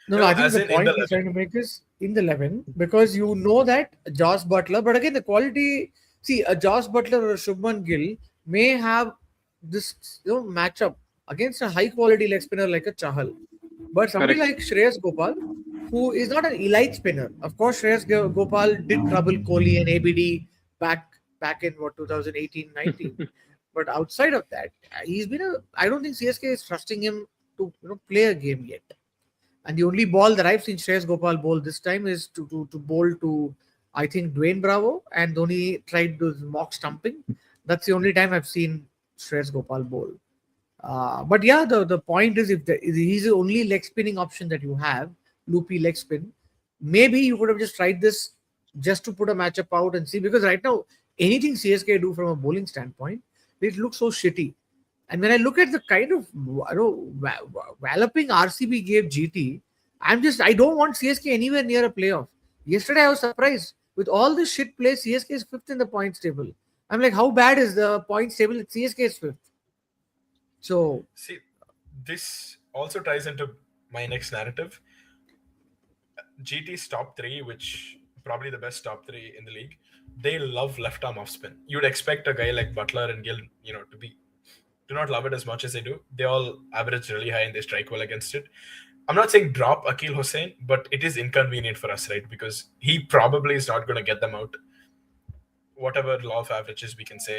No, I think as the in the point he's trying to make is in the 11 because you know that Joss Butler, but again, the quality, see, a Joss Butler or a Shubman Gill may have this matchup against a high quality leg spinner like a Chahal. But somebody Correct. like Shreyas Gopal, who is not an elite spinner. Of course, Shreyas Gopal did trouble Kohli and ABD back in 2018-19. But outside of that, he's been I don't think CSK is trusting him to play a game yet. And the only ball that I've seen Shreyas Gopal bowl this time is to bowl to I think Dwayne Bravo and Dhoni tried to mock stumping. That's the only time I've seen Shreyas Gopal bowl. But yeah, the point is if he's the only leg spinning option that you have, loopy leg spin, maybe you could have just tried this just to put a matchup out and see. Because right now, anything CSK do from a bowling standpoint, it looks so shitty. And when I look at the kind of walloping RCB gave GT, I don't want CSK anywhere near a playoff. Yesterday I was surprised with all this shit play. CSK is fifth in the points table. I'm like, how bad is the points table? CSK is fifth. So See, this also ties into my next narrative. GT's top three, which probably the best top three in the league, they love left arm off spin. You'd expect a guy like Butler and Gill, do not love it as much as they do. They all average really high and they strike well against it. I'm not saying drop Akil Hussain, but it is inconvenient for us, right? Because he probably is not going to get them out. Whatever law of averages we can say,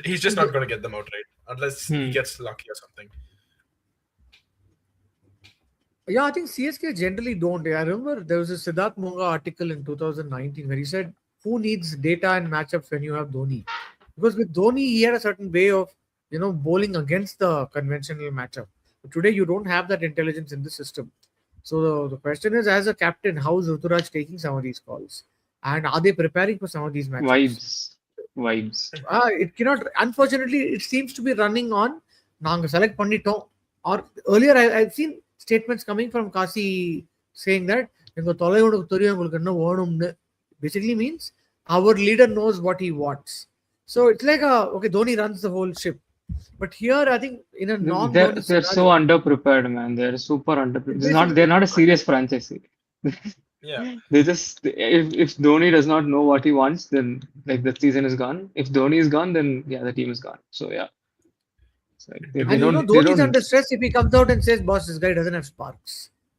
he's just not going to get them out, right? Unless he gets lucky or something. yeah, I think CSK generally don't. I remember there was a Siddharth Monga article in 2019 where he said, "Who needs data and matchups when you have Dhoni?" Because with Dhoni, he had a certain way of bowling against the conventional matchup. But today, you don't have that intelligence in the system. So the question is, as a captain, how is Ruturaj taking some of these calls, and are they preparing for some of these matchups? Vibes. It cannot. Unfortunately, it seems to be running on நாங்க select பண்ணிட்டோம். Or earlier, I've seen statements coming from Kasi saying that எங்க தொலைவோட தெரியும் உங்களுக்கு என்ன வேணும்னு. Basically means our leader knows what he wants. So it's like okay, Dhoni runs the whole ship. But here, I think in a non-Dhoni They're so underprepared, man. They're super underprepared. They're not a serious franchise. Yeah. They just if Dhoni does not know what he wants, then like the season is gone. If Dhoni is gone, then yeah, the team is gone. So yeah. So, like, they Dhoni is don't. under stress if he comes out and says, "Boss, this guy doesn't have sparks."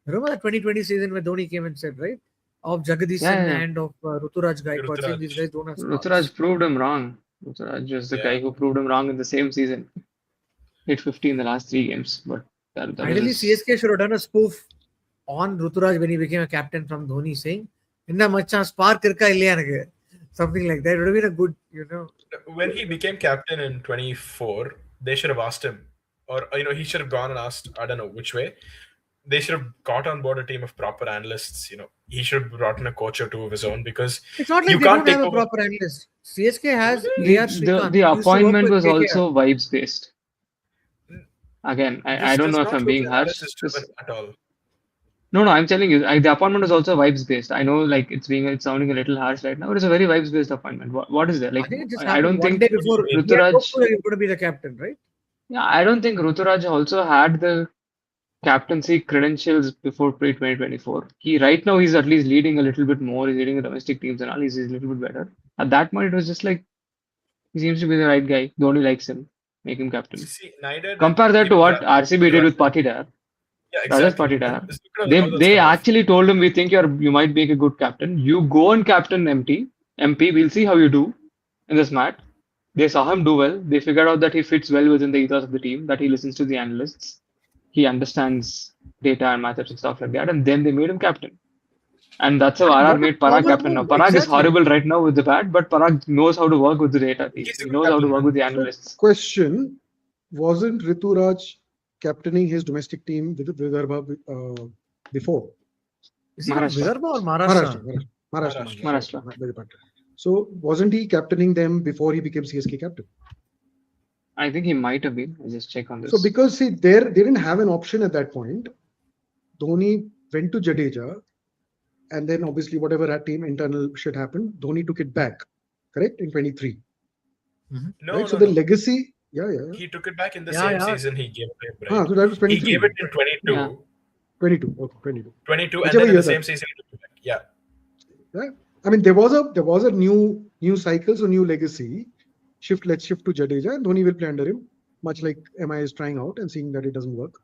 Remember that 2020 season where Dhoni came and said, right, of Jagadish and of Ruturaj Gaikwad, saying these guys don't have sparks. Ruturaj proved him wrong. Ruturaj was the guy who proved him wrong in the same season. Hit 50 in the last 3 games, but ideally CSK should have done a spoof on Ruturaj when he became a captain from Dhoni, saying, "Inna machan spark irka illaya enakku." Something like that. It would have been a good, When he became captain in 24, they should have asked him, or he should have gone and asked, I don't know which way. They should have got on board a team of proper analysts. He should have brought in a coach or two of his own, because it's not like you they can't don't have take a proper analyst. CSK has the appointment was also vibes based. Again, I don't know if I'm being harsh. At all. No, I'm telling you, the appointment is also vibes based. I know, like it's sounding a little harsh right now. It is a very vibes based appointment. What is there? Like, I think it just I don't think day before Ruturaj is going to be the captain, right? Yeah, I don't think Ruturaj also had the captaincy credentials before pre-2024. Right now he's at least leading a little bit more. He's leading the domestic teams and all. He's a little bit better. At that point, it was just like he seems to be the right guy. Dhoni likes him. Make him captain. See, compare that to what RCB did with Patidar. Yeah, exactly. They actually told him, "We think you might make a good captain. You go and captain MP. We'll see how you do in this match." They saw him do well. They figured out that he fits well within the ethos of the team. That he listens to the analysts. He understands data and matchups and stuff like that. And then they made him captain. And that's how RR made Parag captain now. Parag is horrible right now with the bat, but Parag knows how to work with the data. He knows how to work with the analysts. Question: wasn't Rituraj captaining his domestic team with Vidarbha before? Is it Vidarbha or Maharashtra? Maharashtra. So wasn't he captaining them before he became CSK captain? I think he might have been. I'll just check on this. So because see, they didn't have an option at that point. Dhoni went to Jadeja, and then obviously whatever that team internal shit happened, Dhoni took it back. Correct, in 23. Mm-hmm. No, right? no, so the legacy, he took it back in the same season. He gave it, right? So that was 23. He gave it in 22. Yeah. 22. Okay, 22. 22, and then in the same season he took it back. Yeah. I mean, there was a new cycle, so new legacy. Let's shift to Jadeja, and Dhoni will play under him, much like MI is trying out and seeing that it doesn't work.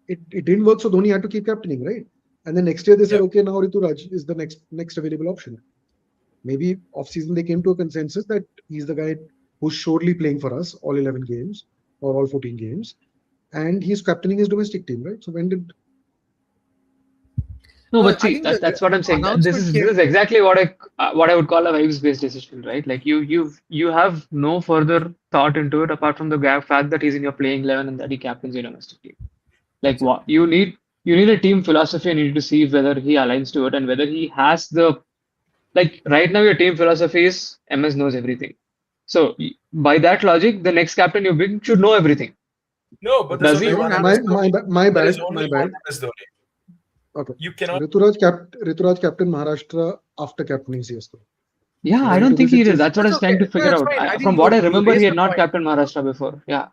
It didn't work, so Dhoni had to keep captaining, right? And then next year they said, okay, now Rituraj is the next available option. Maybe off-season they came to a consensus that he's the guy who's surely playing for us all 11 games or all 14 games, and he's captaining his domestic team, right? So when did No, No, but I see, think the that's what I'm saying. This announcement is came. this is exactly what I would call a vibes-based decision, right? Like you have no further thought into it apart from the fact that he's in your playing 11 and that he captains your domestic team. Like That's it. what you need a team philosophy and you need to see whether he aligns to it and whether he has the like right now your team philosophy is MS knows everything. So by that logic, the next captain you bring should know everything. No, but there's Does only he? You don't one have MS My Dhoni. my There is bad, only my one bad. MS Dhoni. Okay. You cannot. Rituraj captain Maharashtra after captaining CSK. Yeah, I According don't to think this, he did. That's what I That's was trying okay. to No, figure that's out. fine. I think From what I you remember, he raised had the not point. captained Maharashtra before. Yeah.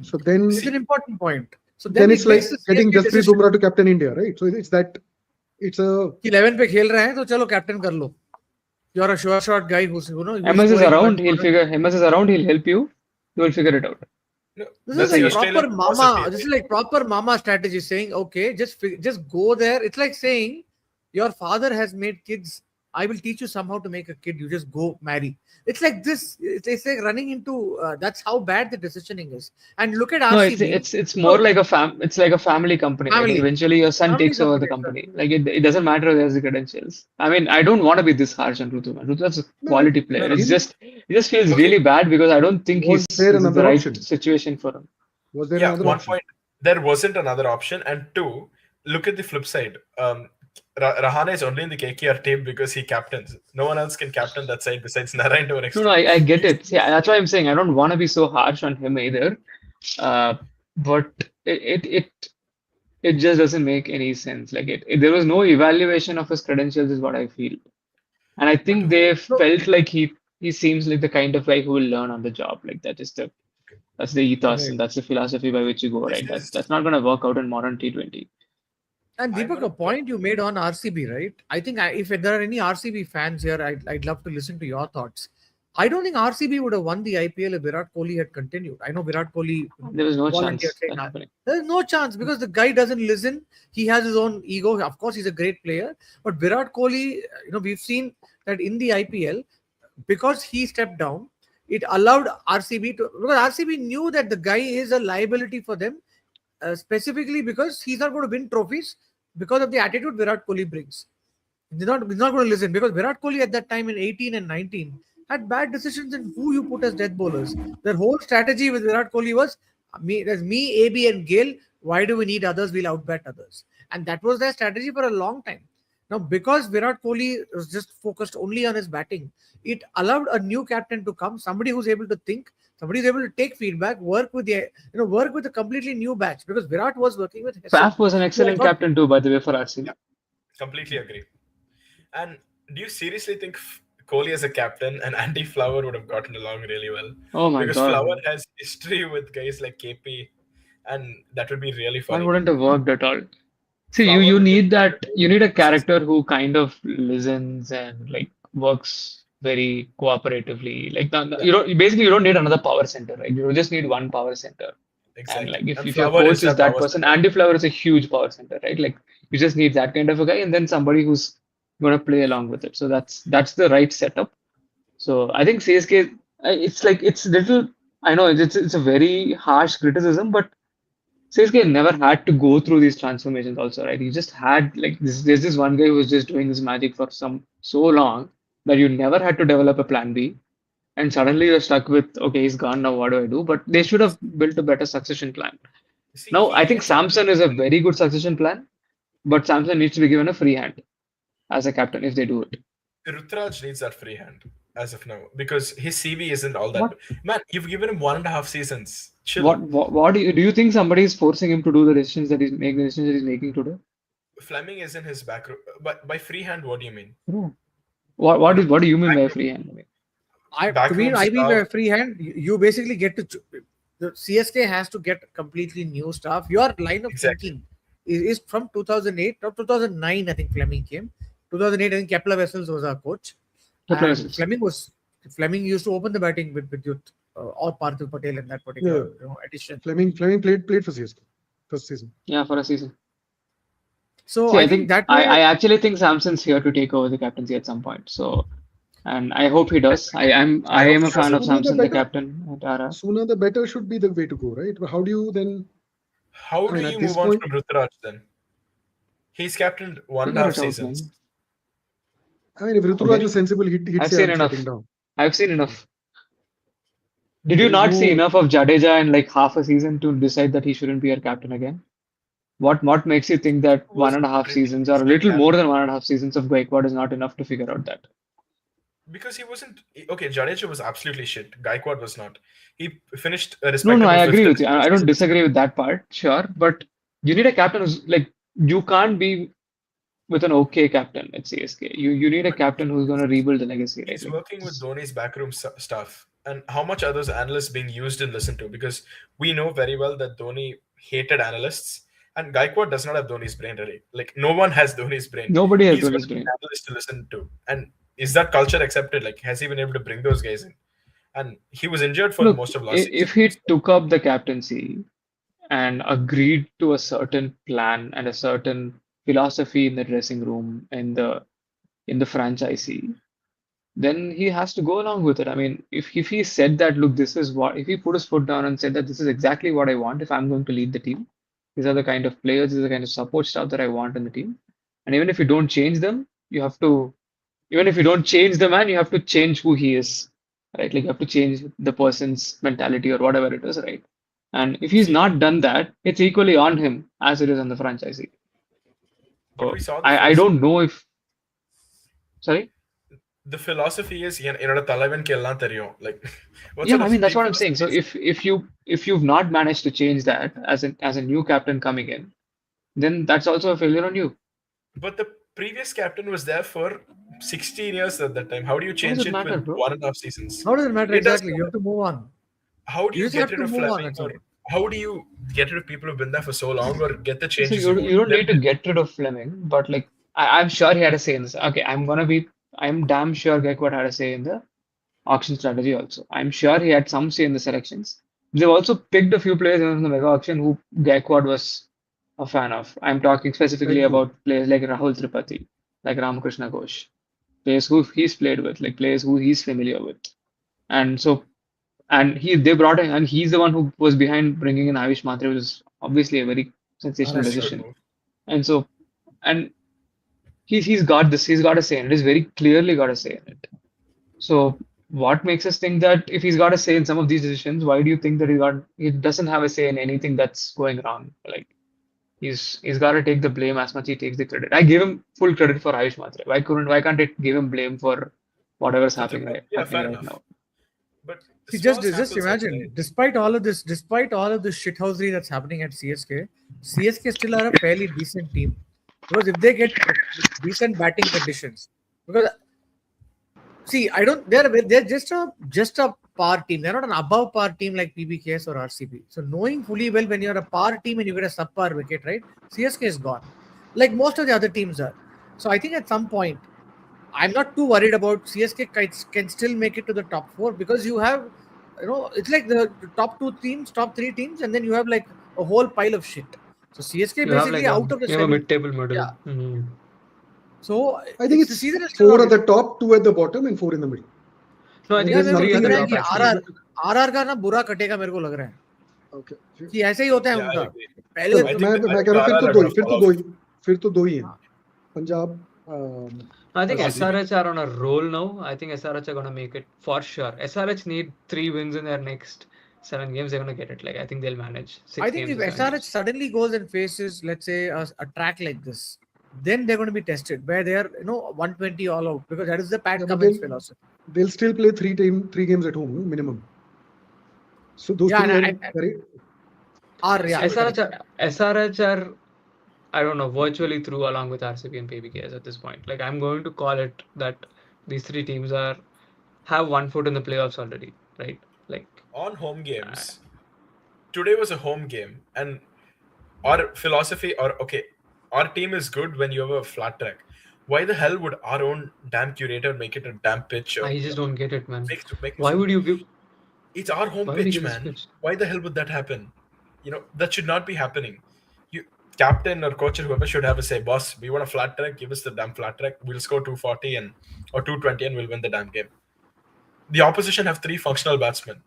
so then It's an important point. So then then it's it makes like the getting CSK Jasprit decision. Bumrah to captain India, right? So it's that it's a 11 पे खेल रहे हैं तो चलो captain कर लो. You're a sure shot guy who's MS is scoring around. runs He'll for us. figure. MS is around. He'll help you. You will figure it out. No, This is that's the like Australian proper philosophy, mama. This right? is like proper mama strategy saying, okay, just go there. It's like saying your father has made kids. I will teach you somehow to make a kid. You just go marry. It's like this. It's like running into. That's how bad the decisioning is. And look at No, RCB. it's more So like a it's like a family company, right? Like family, eventually your son family takes over the company. Sir. company. Like it doesn't matter if there's the credentials. I mean, I don't want to be this harsh on Rutu, man. Rutu's a no. quality player. No, no. It's In just it just feels Okay. really bad because I don't think was there this is the another right option? situation for him. Was there Yeah, another one option? point. There wasn't another option, and two, look at the flip side. Rahane is only in the KKR team because he captains. No one else can captain that side besides Narayan to an No, no, extent. I get it. Yeah, that's why I'm saying I don't want to be so harsh on him either. Uh, but it just doesn't make any sense. Like there was no evaluation of his credentials, is what I feel. And I But think who? they No, felt like he seems like the kind of guy who will learn on the job. Like that's the ethos correct. and that's the philosophy by which you go, This right? is. That's not gonna work out in modern T20. And I'm Deepak, gonna a point you made on RCB, right? I think if there are any RCB fans here, I'd love to listen to your thoughts. I don't think RCB would have won the IPL if Virat Kohli had continued. I know Virat Kohli There was no volunteered chance saying that that. happening. There's no chance because the guy doesn't listen. He has his own ego. Of course, he's a great player. But Virat Kohli, we've seen that in the IPL, because he stepped down, it allowed RCB to, because RCB knew that the guy is a liability for them, specifically because he's not going to win trophies because of the attitude Virat Kohli brings. He's not going to listen because Virat Kohli at that time in 18 and 19 had bad decisions in who you put as death bowlers. Their whole strategy with Virat Kohli was there's me, AB, and Gale. Why do we need others? We'll outbat others. And that was their strategy for a long time. Now, because Virat Kohli was just focused only on his batting, it allowed a new captain to come, somebody who's able to think, somebody who's able to take feedback, work with a completely new batch. Because Virat was working with Hesson, Faf was an who had excellent got captain too, by the way, for Yeah, RCB. completely agree. And do you seriously think Kohli as a captain and Andy Flower would have gotten along really well? Oh my Because Flower God, has history with guys like KP, and that would be really that funny. wouldn't have worked at all. See, Flower you would need definitely that. You need a this season. character who kind of listens and like works very cooperatively. Like Yeah, you don't need another power center, right? You just need one power center. And like exactly. And if your Flower is coach is that that power person, center. Andy Flower is a huge power center, right? Like you just need that kind of a guy, and then somebody who's gonna play along with it. So that's the right setup. So I think CSK, it's like it's little. I know it's a very harsh criticism, but CSK never had to go through these transformations also, right? You just had like this, there's this one guy who was just doing this magic for so long that you never had to develop a plan B. And suddenly you're stuck with, okay, he's gone now, what do I do? But they should have built a better succession plan. See, Now, he I think needs a Samson is a very good succession plan, but Samson needs to be given a free hand as a captain if they do it. Rutraj needs that free hand as of now because his CV isn't all that. What Man, you've given him 1.5 seasons. Chill. what do you think somebody is forcing him to do the decisions that the decisions that he's making today? Fleming is in his back row. But by free hand, what do you mean? No. You know, What do you mean back by a room, free hand? I mean, backroom I mean, by staff. a free hand, you basically get to. The CSK has to get completely new stuff. Your line of Exactly. thinking is from 2008 or 2009. I think Fleming came. 2008, I think Kepler Vessels was our coach, Kepler and Vessels. Fleming used to open the batting with youth or Parthiv Patel in that Yeah, particular edition. Fleming played for CSK first season. Yeah, for a season. So See, I I think think that I way, actually think Samson's here to take over the captaincy at some point. So, and I hope he does. I I hope am a he does fan it. of Sooner the Samson, the better. captain at RR. Sooner the better should be the way to go, right? How do you then? How I do mean, you at this move on point, from Rutraj then? He's captained one and a Figure half it out, man. seasons. I mean, if Rituraj Okay. is sensible, he I've say, seen I'm enough. stepping down. I've seen enough. Did you There is not see no. enough of Jadeja in like half a season to decide that he shouldn't be our captain again? What makes you think that It was 1.5 pretty seasons or a decent little more captain than 1.5 seasons of Gaikwad is not enough to figure out that? because he wasn't okay. Jadeja was absolutely shit. Gaikwad was not. He finished a No, I respectable fifth agree in with the you. first I don't season disagree itself. with that part, sure, but you need a captain who's like you can't be with an okay captain at CSK. You need a But captain who's going to rebuild the legacy, right? he's Like working with Dhoni's backroom stuff. And how much are those analysts being used and listened to? Because we know very well that Dhoni hated analysts, and Gaikwad does not have Dhoni's brain, really. Like, no one has Dhoni's brain. nobody has He's done got his an brain. analyst to listen to. And is that culture accepted? Like, has he been able to bring those guys in? And he was injured for Look, most of last season. if he took up the captaincy and agreed to a certain plan and a certain philosophy in the dressing room and the franchisee, then he has to go along with it. I mean, if he said that, look, this is what, if he put his foot down and said that this is exactly what I want if I'm going to lead the team, these are the kind of players, these are the kind of support staff that I want in the team. And even if you don't change them, you have to, even if you don't change the man, you have to change who he is, right? Like you have to change the person's mentality or whatever it is, right? And if he's See, not done that, it's equally on him as it is on the franchisee. but So we saw the I first. don't know if, sorry? The philosophy is என்னோட தலைவனுக்கு எல்லாம் தெரியும். Like, what Yeah, sort I of mean that's team what I'm saying. So philosophy is if you've not managed to change that as a new captain coming in, then that's also a failure on you. But the previous captain was there for 16 years at that time. How do you What does change it it matter, with bro? 1.5 seasons? How does it matter It does exactly? You matter. have to move on. How do You you just get have rid to of move on. Fleming, That's or all. how do you get rid of people who've been there for so long, or get the So changes you you want? you don't need to get rid of Fleming, but like I'm sure he had a say in this. Okay, I'm damn sure Gaikwad had a say in the auction strategy also. I'm sure he had some say in the selections. They've also picked a few players in the mega auction who Gaikwad was a fan of. I'm talking Very specifically true. about players like Rahul Tripathi, like Ramakrishna Ghosh, players who he's played with, like players who he's familiar with. And so, and they brought in, and he's the one who was behind bringing in Avish Mhatre, which is obviously a very sensational Very good Arrest. decision. move. And so, and he's got this, he's got a say in it. He's very clearly got a say in it. So what makes us think that if he's got a say in some of these decisions, why do you think that he doesn't have a say in anything that's going wrong? Like he's got to take the blame as much he takes the credit. I give him full credit for Ayush Matre. Why can't I give him blame for whatever's For Tripathi. Yeah, happening fair right enough. now? But See, small just sample size, imagine, right? despite all of this shithousery that's happening at CSK still are a fairly decent team because if they get decent batting conditions, because see, I don't. They're just a par team. They're not an above par team like PBKS or RCB. So knowing fully well when you're a par team and you get a subpar wicket, right? CSK is gone, like most of the other teams are. So I think at some point, I'm not too worried about CSK can still make it to the top four because you have, it's like the top two teams, top three teams, and then you have like a whole pile of shit. So CSK You have basically like out of the you have a semi. mid-table middle. Yeah. Mhm. So I think the it's season is still 4 not. at the top, 2 at the bottom, and 4 in the middle. No, I I think यार there's it's मेरे को three at लग nothing the रहा है in कि top actually. RR RR का ना बुरा कटेगा मेरे को लग रहा है Okay. कि ऐसे ही होता है Yeah, I उनका agree. पहले चलो I मैं think मैं कह रहा हूँ RR are going to fall off. फिर तो दो ही हैं हाँ, Punjab I think RCB. SRH are on a roll now. I think SRH are gonna make it for sure. SRH need 3 wins in their next 7 games. They're gonna get it. Like I think they'll manage six I think games if or seven SRH games. suddenly goes and faces let's say a track like this then they're going to be tested where they are 120 all out because that is the Pat Yeah, but Cummins philosophy. they'll still play three games at home, no? Minimum. So those Yeah, three and are yeah, SRH are I don't know virtually through along with RCB and PBKs at this point. Like I'm going to call it that these 3 teams have 1 foot in the playoffs already, right? Like On home uh, games, today was a home game, and our philosophy, or okay, our team is good when you have a flat track. Why the hell would our own damn curator make it a damn pitch or I just don't get it, man. make it Why so? would you give? It's our home Why would you pitch, give this man. pitch? Why the hell would that happen? That should not be happening. You captain or coach or whoever should have a say, boss. We want a flat track. Give us the damn flat track. We'll score 240 or 220 and we'll win the damn game. The opposition have 3 functional batsmen.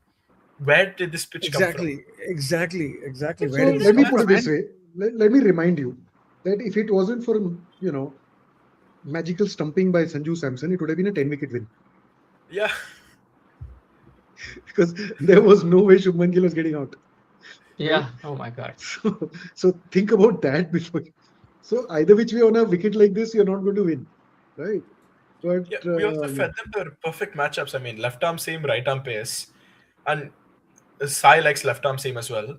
Where did this pitch come from? exactly. So Where did this let me come put it from? this way. Let me remind you. that if it wasn't for magical stumping by Sanju Samson, it would have been a 10-wicket win Yeah. because there was no way Shubman Gill was getting out. Yeah. Oh my God. So think about that before. So either which way on a wicket like this, you're not going to win, right? But Yeah, we also fed them the perfect matchups. I mean, left arm seam, right arm pace, and Sai likes left arm seam as well.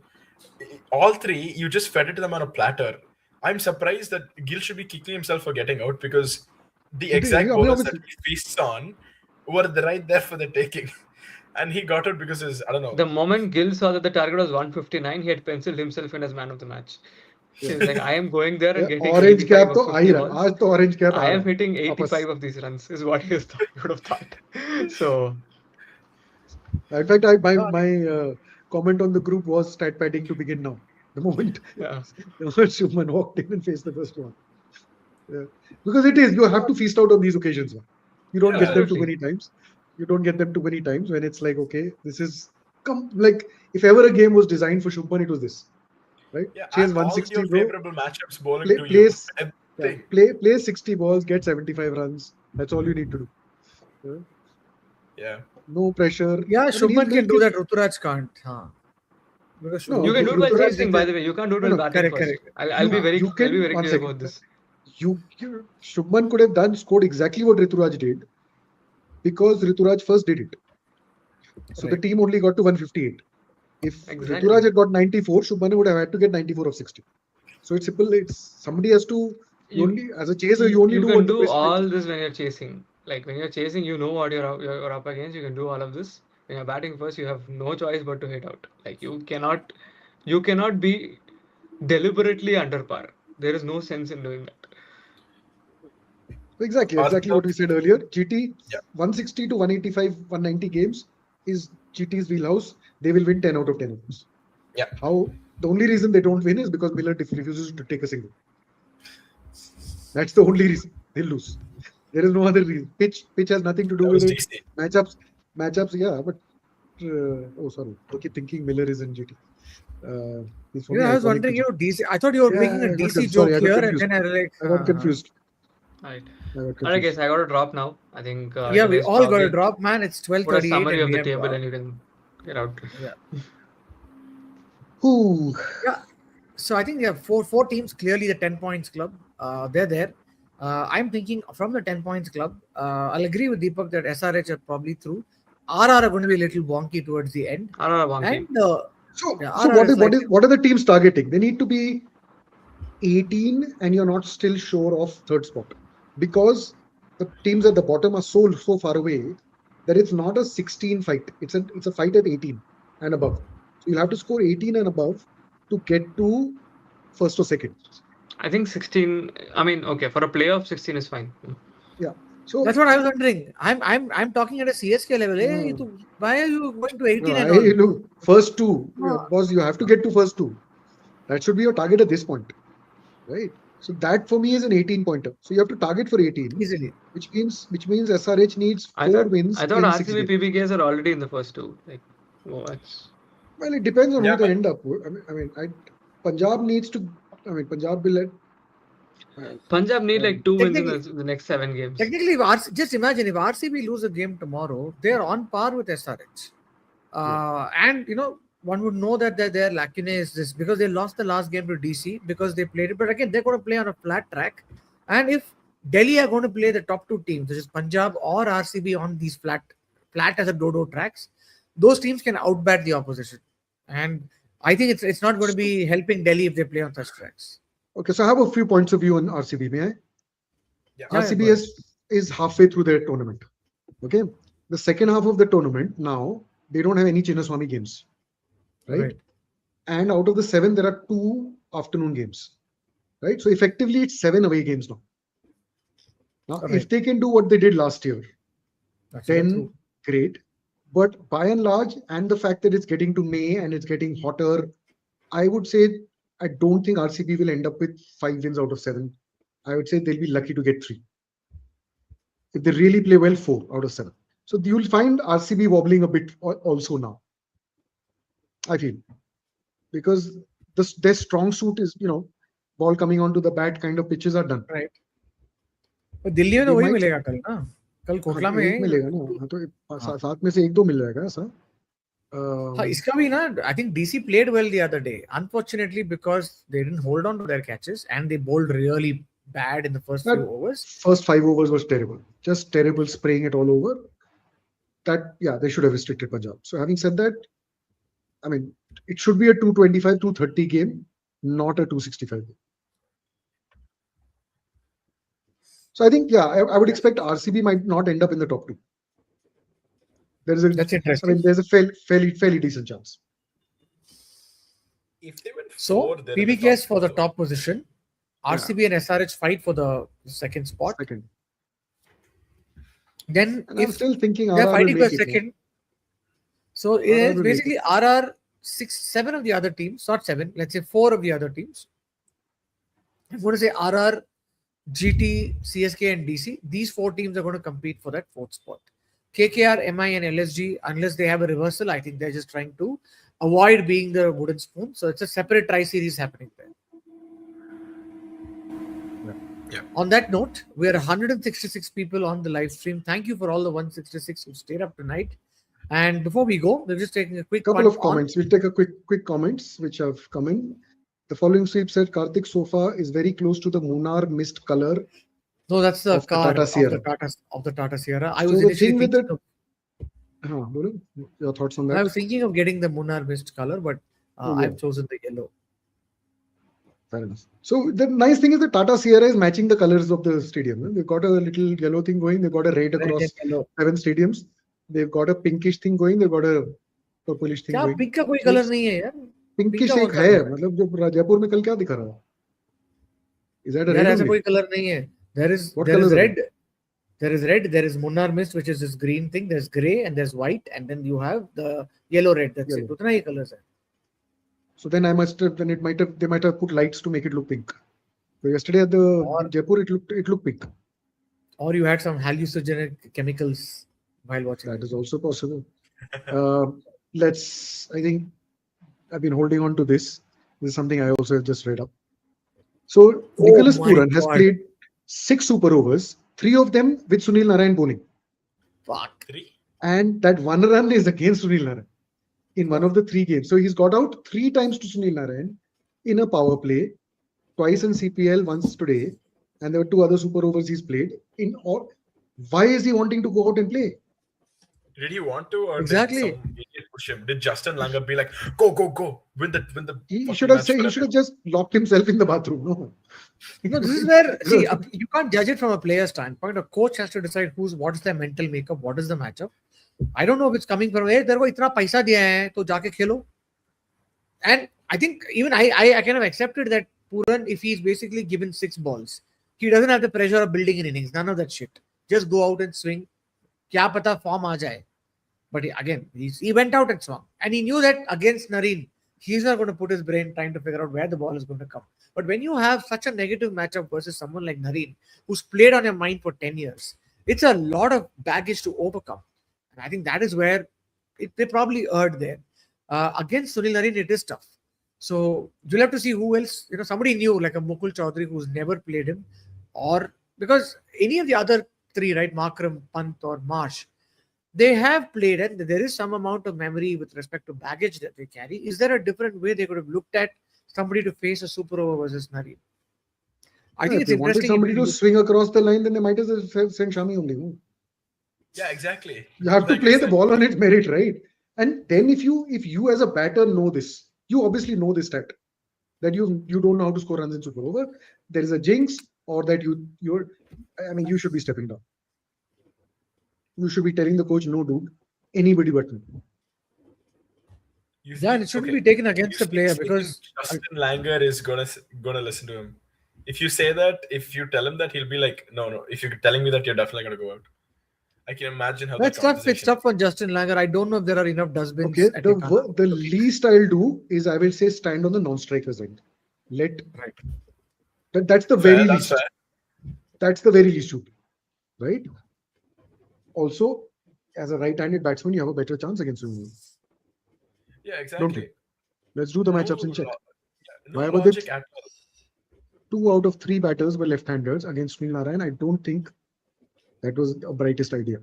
All three, you just fed it to them on a platter. I'm surprised that Gill should be kicking himself for getting out because the exact I mean, bowlers that obviously, he feasts on were right there for the taking, and he got out because his I don't know. The moment Gill saw that the target was 159, he had penciled himself in as man of the match. He was like, I am going there and getting orange 85 cap of तो आ 50 ही रहा है, balls. आज तो orange cap I आ am रहा है hitting वापस. 85 of these runs, is what he would have thought. So, In fact, my comment on the group was stat padding to begin now. The moment yeah. Shubman walked in and faced the first one. Yeah. Because it is, you have to feast out on these occasions. You don't get them too Absolutely. many times. You don't get them too many times when it's like, okay, this is like if ever a game was designed for Shubman, it was this, right? Yeah, Chase and all 160, your bro. favorable matchups bowling Play, to you. plays, yeah, Everything. play 60 balls, get 75 runs. That's all you need to do. Yeah. Yeah. No pressure. Yeah, I mean, he's Shubman can doing do it. that. Ruturaj can't. Huh? Because No, You can do it while Ruturaj chasing, by the way. You can't do it while no, batting correct, first. correct. I'll be very you can very one clear second. about this. Shubman could have scored exactly what Rituraj did because Rituraj first did it. So the Right. team only got to 158. If Exactly. Rituraj had got 94, Shubman would have had to get 94 of 60. So it's simple. It's somebody has to. You You, only as a chaser, you only you do can what the do best all players. this when you're chasing. Like when you're chasing, you know what you're up against. You can do all of this. When you're batting first, you have no choice but to hit out. Like you cannot be deliberately under par. There is no sense in doing that. Exactly what we said earlier. GT Yeah. 160 to 185, 190 games is GT's wheelhouse. They will win 10 out of 10 of those. Yeah. How the only reason they don't win is because Miller refuses to take a single. That's the only reason they'll lose. There is no other reason. Pitch has nothing to do That with was it. DC. Matchups, yeah. But oh, sorry. I keep thinking Miller is in GT. He's for me I was iconic wondering, to DC. I thought you were making a I got DC sorry, joke I got here, and confused. then I was like, I got confused. Right. I got Alright, confused. guys, I got to drop now. I think yeah, you we guys all got probably to drop, man. It's put a 12:38, summary and of we the have. table and you can get out. Yeah. Ooh. Yeah. So I think we have four teams. Clearly, the 10 points club. They're there. I'm thinking from the 10 points club. I'll agree with Deepak that SRH are probably through. RR are going to be a little wonky towards the end. Wonky. And So RR is like, what are the teams targeting? They need to be 18 and you're not still sure of third spot because the teams at the bottom are so far away that it's not a 16 fight. It's a fight at 18 and above. So you'll have to score 18 and above to get to first or second. I think 16. I mean, okay, for a playoff, 16 is fine. Yeah. So that's what I was wondering. I'm talking at a CSK level. Hey, why are you going to 18 and all? First two, boss, you have to get to first two. That should be your target at this point, right? So that for me is an 18 pointer. So you have to target for 18 Easily, which means SRH needs 4 wins. I thought in 6 RCB games. PBKs are already in the first two. Like, what? Well, it depends on Yeah, who they end up with. Punjab needs to. Punjab will let. Punjab need like 2 wins in the next 7 games. Technically, just imagine if RCB lose a game tomorrow, they're on par with SRH. And one would know that their lacune is this because they lost the last game to DC because they played it. But again, they're going to play on a flat track. And if Delhi are going to play the top two teams, which is Punjab or RCB on these flat as a dodo tracks, those teams can outbat the opposition. And I think it's not going to be helping Delhi if they play on such tracks. Okay, so I have a few points of view on RCB. May I? Yeah. RCB is halfway through their tournament. Okay, the second half of the tournament now they don't have any Chinnaswamy games, right? And out of the 7, there are 2 afternoon games, right? So effectively, it's 7 away games now. Now, if they can do what they did last year, then great. But by and large, and the fact that it's getting to May and it's getting hotter, I would say I don't think RCB will end up with 5 wins out of 7. I would say they'll be lucky to get 3. If they really play well, 4 out of 7. So you'll find RCB wobbling a bit also now, I feel. Because their strong suit is, ball coming onto the bat kind of pitches are done. Right. But Delhi में तो They वही might- मिलेगा कल ना, कल हाँ, कोटला तो में एक मिलेगा ना, हाँ, तो हाँ। सात में से एक दो मिल जाएगा ऐसा. हाँ, इसका भी ना, I think DC played well the other day. Unfortunately, because they didn't hold on to their catches and they bowled really bad in the first That few overs. First 5 overs was terrible, just terrible, spraying it all over. That, yeah, they should have restricted Punjab. So having said that, I mean, it should be a 225, 230 game, not a 265 game. So I think, yeah, I would expect RCB might not end up in the top two. That's interesting. I mean, there's a fairly decent chance. If they win So four, they're in the PBKS top for the two. top position, RCB and SRH fight for the second spot. Second. Then And I'm if still thinking they're RR will fighting for make it. second, so RR it's will make basically RR 7 of the other teams, not 7, let's say 4 of the other teams. I'm going to say RR, GT, CSK, and DC. These 4 teams are going to compete for that 4th spot. KKR, MI, and LSG, unless they have a reversal, I think they're just trying to avoid being the wooden spoon. So it's a separate tri-series happening there. Yeah. On that note, we are 166 people on the live stream. Thank you for all the 166 who stayed up tonight. And before we go, we're just taking a quick couple of comments. We'll take a quick comments which have come in. The following sweep said Karthik Sofa is very close to the Munar mist color. No, that's the of the car Tata of Sierra. the Tata Sierra. I So was the initially thing with thinking your thoughts on I that? was thinking of getting the Munar mist color, but I've chosen the yellow. Fair enough. So the nice thing is the Tata Sierra is matching the colors of the stadium. They've got a little yellow thing going. They've got a red across and yellow. 7 stadiums. They've got a pinkish thing going. They've got a purplish thing क्या going. Pink का कोई colour नहीं है यार? Pinkish का एक कौन सा है, colour है? मतलब जो जयपुर में कल क्या दिखा रहा है? Is that a यार red ऐसा only? कोई कलर नहीं है. There is What there is colours are red. There is red. There is Munnar mist, which is this green thing. There's grey and there's white, and then you have the yellow red. That's it. Yellow. उतना ही colors है. So then they might have put lights to make it look pink. So yesterday at the Or- Jaipur, it looked pink. Or you had some hallucinogenic chemicals while watching. That is also possible. I think I've been holding on to this. This is something I also have just read up. So Nicholas my Pooran has God. played 6 super overs, 3 of them with Sunil Narayan bowling. Fuck. 3. And that 1 run is against Sunil Narayan in one of the 3 games. So he's got out 3 times to Sunil Narayan in a power play, twice in CPL, once today, and there were 2 other super overs he's played. Why is he wanting to go out and play? Did he want to, or Exactly. did some idiot push him? Did Justin Langer be like, go, win the He fucking should have match said, he forever? should have just locked himself in the bathroom. No. No, this is where you can't judge it from a player's standpoint. A coach has to decide what's their mental makeup, what is the matchup. I don't know if it's coming from तेरे को इतना पैसा दिया है तो जाके खेलो. And I think even I kind of accepted that Pooran, if he's basically given 6 balls, he doesn't have the pressure of building an innings. None of that shit. Just go out and swing. क्या पता form आ जाए. But again, he went out and swung. And he knew that against Nareen, he's not going to put his brain trying to figure out where the ball is going to come. But when you have such a negative matchup versus someone like Nareen, who's played on your mind for 10 years, it's a lot of baggage to overcome. And I think that is where they probably erred there. Against Sunil Nareen, it is tough. So you'll have to see who else, somebody new like a Mukul Chaudhary who's never played him, or because any of the other 3, right, Markram, Pant, or Marsh, they have played and there is some amount of memory with respect to baggage that they carry. Is there a different way they could have looked at somebody to face a super over versus Nareen? I think If it's they wanted interesting. somebody to swing across the line, then they might as well send Shami only. No? Yeah, exactly. You have to Like I play the said, ball on its merit, right? And then if you as a batter know this, you obviously know this stat that you don't know how to score runs in super over. There is a jinx, or that you should be stepping down. You should be telling the coach, no, dude, anybody but me. And it shouldn't be taken against the player because Justin Langer is gonna listen to him. If you say that, if you tell him that, he'll be like, no. If you're telling me that, you're definitely gonna go out. I can imagine how that's tough. It's tough for Justin Langer. I don't know if there are enough dustbins. Okay, at the least I'll do is I will say stand on the non-striker's end. Right. That's the very least. That's the very least you do, right? Also, as a right-handed batsman, you have a better chance against him. Yeah, exactly. Don't you? Let's do the matchups and check. No Why about logic at all. 2 out of 3 batters were left-handers against Sunil Narayan. I don't think that was the brightest idea.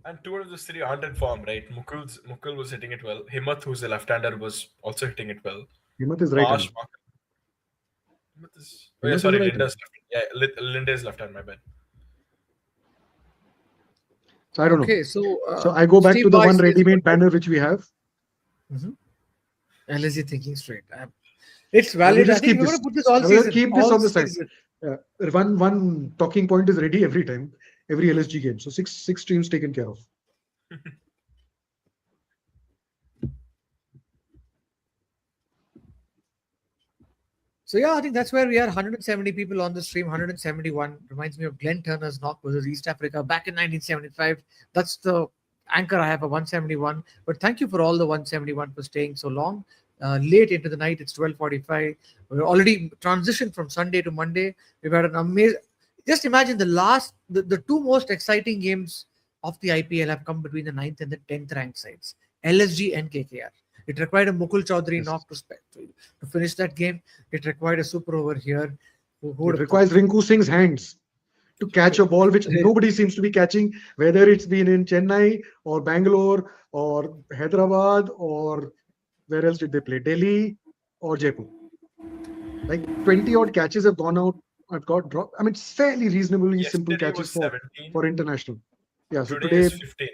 And two out of those three aren't in form, right? Mukul was hitting it well. Himmat, who's a left-hander, was also hitting it well. Himmat is right-handed. Himmat is. Oh Himmat yeah, is sorry, right-handed. Linda's left. Yeah, Linda's left hand. My bad. So I don't know. Okay, so So I go back Steve to the Boy one says ready-made good night. banner which we have. LSG thinking straight. It's I will valid. I just think keep we're this. going to put this all I will season. keep this all on the side. season. One talking point is ready every time, every LSG game. So six teams taken care of. So yeah, I think that's where we are. 170 people on the stream. 171 reminds me of Glenn Turner's knock versus East Africa back in 1975. That's the anchor I have for 171. But thank you for all the 171 for staying so long. Late into the night, it's 12:45. We're already transitioned from Sunday to Monday. We've had an amazing. Just imagine the two most exciting games of the IPL have come between the 9th and the 10th ranked sides, LSG and KKR. It required a Mukul Chaudhary Yes. knock to finish that game. It required a super over here. It requires Rinku Singh's hands to catch a ball which nobody seems to be catching, whether it's been in Chennai or Bangalore or Hyderabad or where else did they play? Delhi or Jaipur. Like 20 odd catches have gone out, have got dropped. I mean, it's fairly reasonably simple Yesterday catches was for 17. international. Yeah, so Today is 15.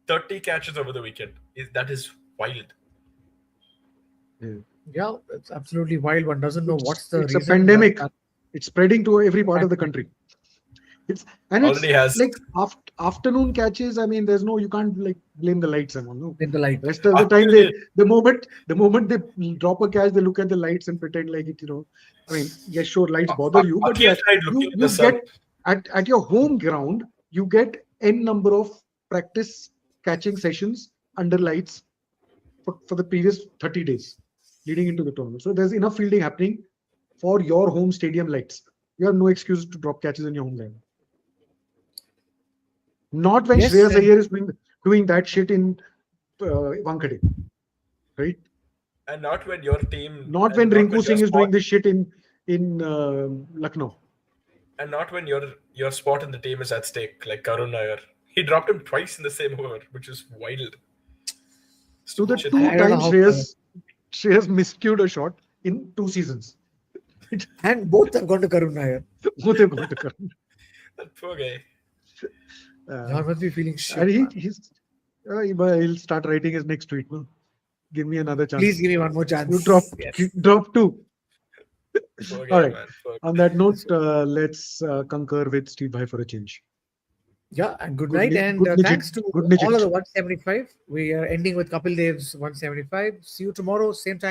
30 catches over the weekend. That is wild. Yeah, it's absolutely wild. One doesn't know what's the it's a reason. pandemic. It's spreading to every part of the country. It's Already has. like afternoon catches. I mean, there's no, you can't like blame the lights and all. No. In the light. Rest of the time, the moment they drop a catch, they look at the lights and pretend like it. I mean, yes, sure, lights bother you, but yeah, you get at your home ground, you get n number of practice catching sessions under lights for the previous 30 days leading into the tournament. So there's enough fielding happening for your home stadium lights. You have no excuse to drop catches in your home ground. Not when Shreyas Iyer is doing that shit in Wankhede, right? And not when your team. Not when Rinku Singh is doing this shit in Lucknow. And not when your spot in the team is at stake, like Karun Nair. He dropped him twice in the same over, which is wild. So the 2 times Shreyas miscued a shot in 2 seasons. And both have gone to Karun Nair. Both have gone to Karun. That poor guy. You must be feeling shit. He'll start writing his next tweet. No? Give me another chance. Please give me one more chance. You drop 2. Poor guy, All right. Man. On that note, let's concur with Steve Bhai for a change. Yeah, and good night. And thanks to all of the 175. We are ending with Kapil Dev's 175. See you tomorrow, same time.